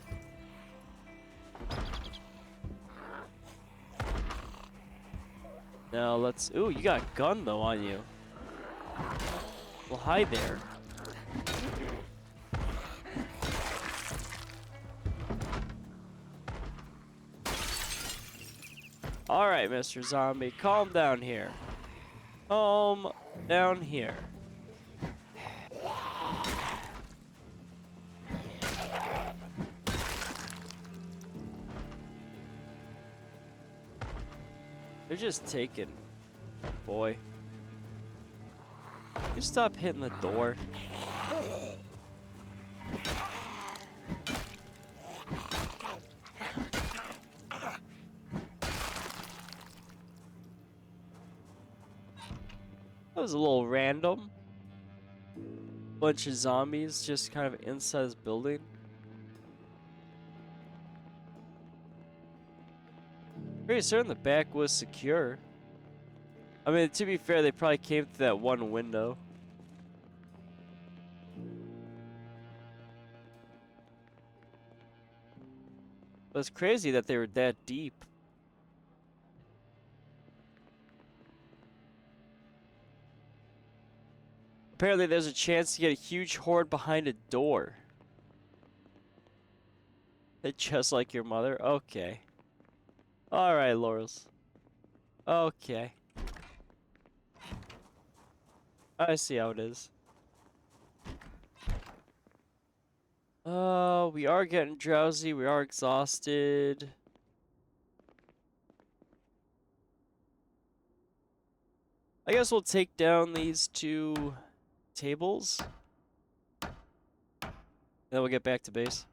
Now let's... Ooh, you got a gun though on you. Well, hi there. Alright, Mr. Zombie, calm down here. Calm down here. They're just taking... Boy. You stop hitting the door. That was a little random. Bunch of zombies just kind of inside this building. Pretty certain the back was secure. I mean, to be fair, they probably came through that one window. But it's crazy that they were that deep. Apparently there's a chance to get a huge horde behind a door. Just like your mother? Okay. Alright, Laurels. Okay. I see how it is. We are getting drowsy. We are exhausted. I guess we'll take down these 2 tables. And then we'll get back to base.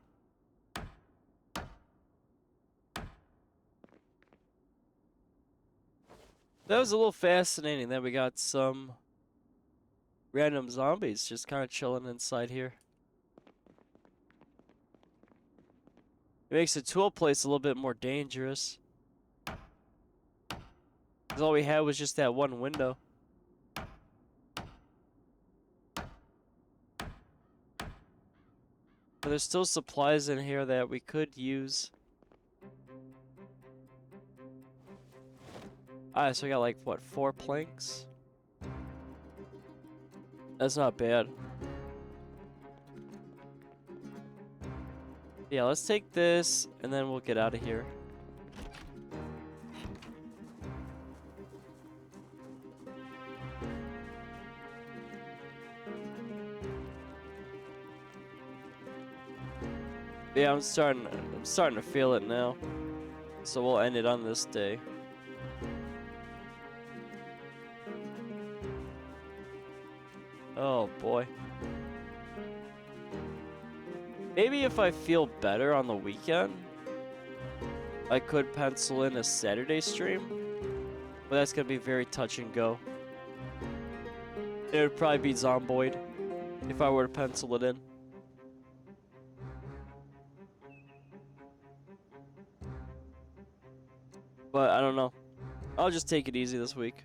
That was a little fascinating that we got some random zombies just kind of chilling inside here. It makes the tool place a little bit more dangerous. Because all we had was just that one window. But there's still supplies in here that we could use. Alright, so we got like, what, 4 planks? That's not bad. Yeah, let's take this, and then we'll get out of here. Yeah, I'm starting to feel it now. So we'll end it on this day. Oh boy. Maybe if I feel better on the weekend, I could pencil in a Saturday stream. But that's gonna be very touch and go. It would probably be Zomboid if I were to pencil it in. But I don't know. I'll just take it easy this week.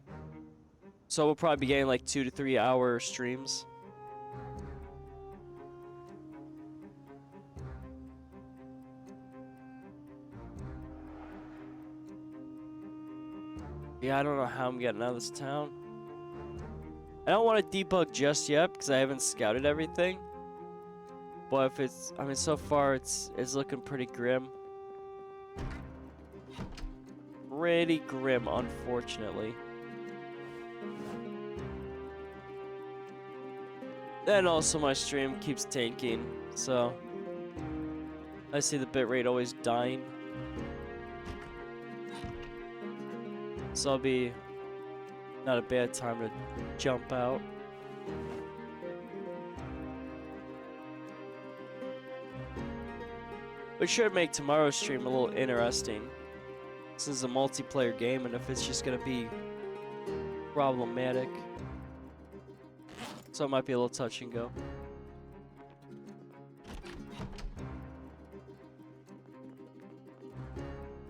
So we'll probably be getting like 2 to 3 hour streams. Yeah, I don't know how I'm getting out of this town. I don't want to debug just yet because I haven't scouted everything. But if it's, I mean, so far it's looking pretty grim. Pretty grim, unfortunately. And also my stream keeps tanking, so I see the bitrate always dying. So it'll be not a bad time to jump out. Which should make tomorrow's stream a little interesting. This is a multiplayer game, and if it's just gonna be problematic, so it might be a little touch and go.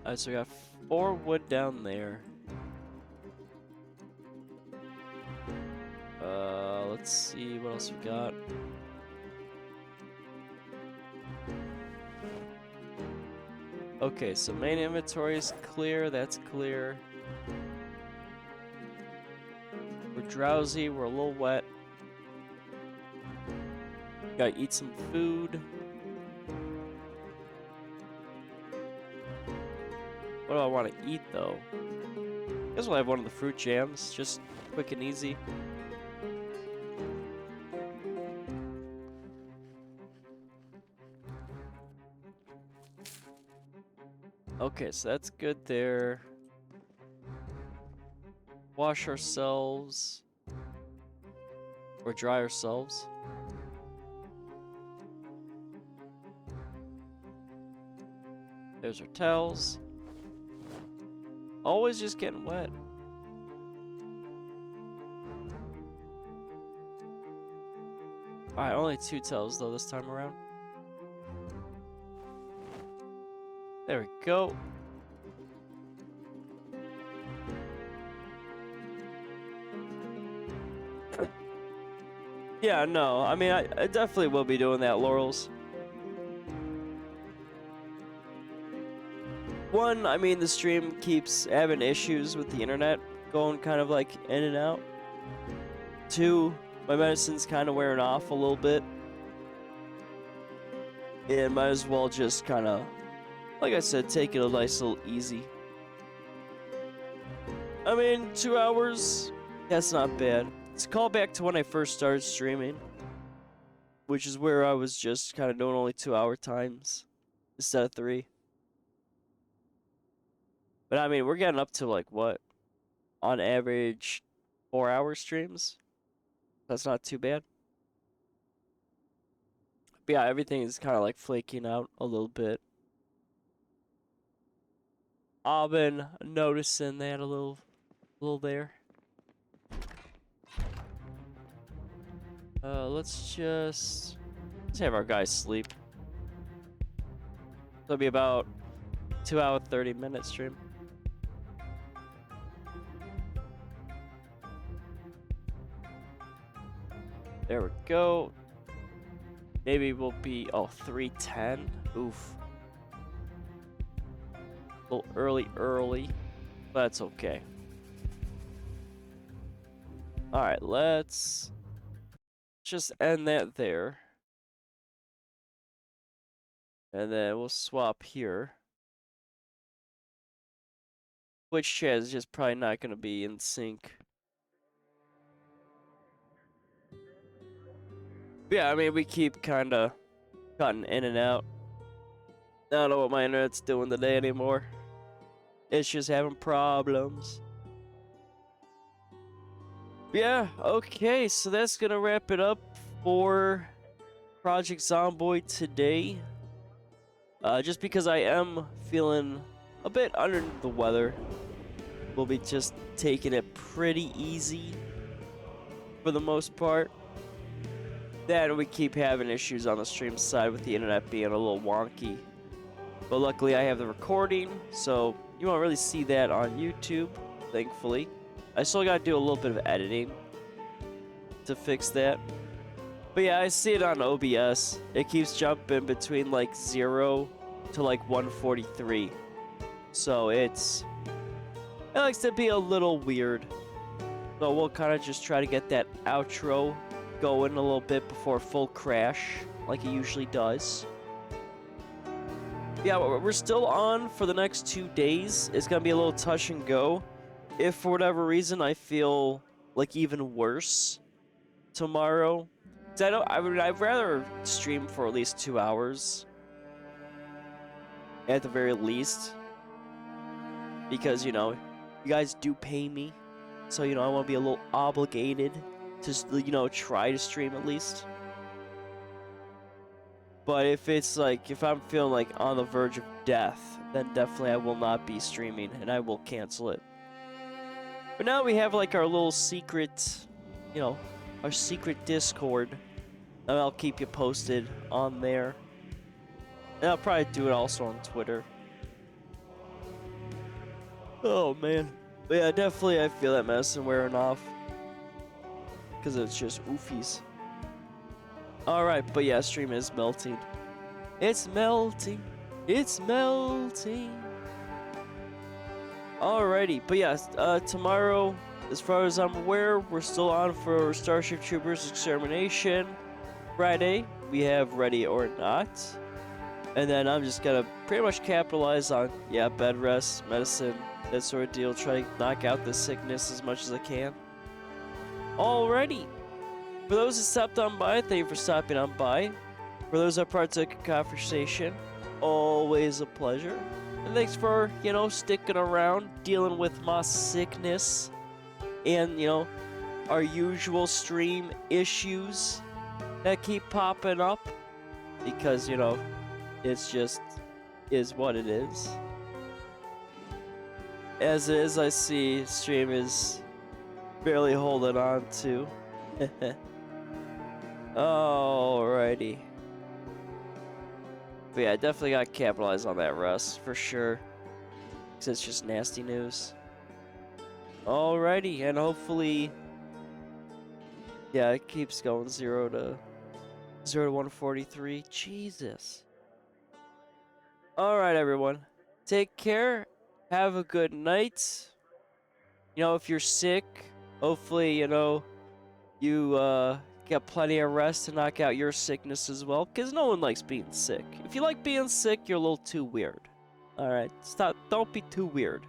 Alright, so we got 4 wood down there. Let's see what else we got. Okay, so main inventory is clear, that's clear. We're drowsy, we're a little wet. Gotta eat some food. What do I want to eat though? I guess we'll have one of the fruit jams, just quick and easy. Okay, so that's good there. Wash ourselves. Or dry ourselves. There's our towels. Always just getting wet. Alright, only 2 towels though this time around. There we go. Yeah, no, I mean, I definitely will be doing that, Laurels. One, I mean, the stream keeps having issues with the internet, going kind of like in and out. 2, my medicine's kind of wearing off a little bit. And might as well just kind of like I said, take it a nice little easy. I mean, 2 hours, that's not bad. It's a callback to when I first started streaming, which is where I was just kind of doing only 2-hour times instead of 3. But I mean, we're getting up to like what? On average, 4-hour streams. That's not too bad. But yeah, everything is kind of like flaking out a little bit. I've been noticing that a little there. Let's have our guys sleep. It'll be about 2-hour, 30-minute stream. There we go. Maybe we'll be 3:10. Oof. A little early. But that's okay. Alright, let's just end that there. And then we'll swap here. Twitch chat is just probably not going to be in sync. But yeah, I mean, we keep kind of cutting in and out. I don't know what my internet's doing today anymore. It's just having problems. Yeah, okay, so that's gonna wrap it up for Project Zomboid today. Just because I am feeling a bit under the weather, we'll be just taking it pretty easy for the most part. Then we keep having issues on the stream side with the internet being a little wonky. But luckily I have the recording, so you won't really see that on YouTube, thankfully. I still gotta do a little bit of editing to fix that. But yeah, I see it on OBS. It keeps jumping between like 0 to like 143. So it likes to be a little weird. So we'll kind of just try to get that outro going a little bit before full crash, like it usually does. Yeah, we're still on for the next 2 days. It's gonna be a little touch and go. If for whatever reason I feel like even worse tomorrow, I'd rather stream for at least 2 hours at the very least, because you know you guys do pay me, so you know I want to be a little obligated to try to stream at least. But if I'm feeling like on the verge of death, then definitely I will not be streaming and I will cancel it. But now we have like our little secret, our secret Discord, and I'll keep you posted on there. And I'll probably do it also on Twitter. Oh man. But yeah, definitely I feel that medicine wearing off, because it's just oofies. Alright, but yeah, stream is melting. It's melting. It's melting. Alrighty, but yeah, tomorrow, as far as I'm aware, we're still on for Starship Troopers Extermination. Friday, we have Ready or Not. And then I'm just gonna pretty much capitalize on, bed rest, medicine, that sort of deal. Try to knock out the sickness as much as I can. Alrighty. For those that stopped on by, thank you for stopping on by. For those that partook in conversation, always a pleasure. And thanks for, sticking around, dealing with my sickness and, our usual stream issues that keep popping up. Because, it's just is what it is. As it is, I see stream is barely holding on to. Alrighty. But yeah, I definitely got to capitalize on that rest, for sure. Because it's just nasty news. Alrighty, and hopefully, it keeps going 0 to 143. Jesus. Alright, everyone. Take care. Have a good night. If you're sick, hopefully, you get plenty of rest to knock out your sickness as well, because no one likes being sick. If you like being sick, you're a little too weird. Alright, stop. Don't be too weird.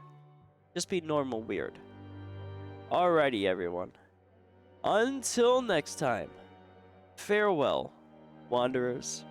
Just be normal weird. Alrighty, everyone. Until next time, farewell, wanderers.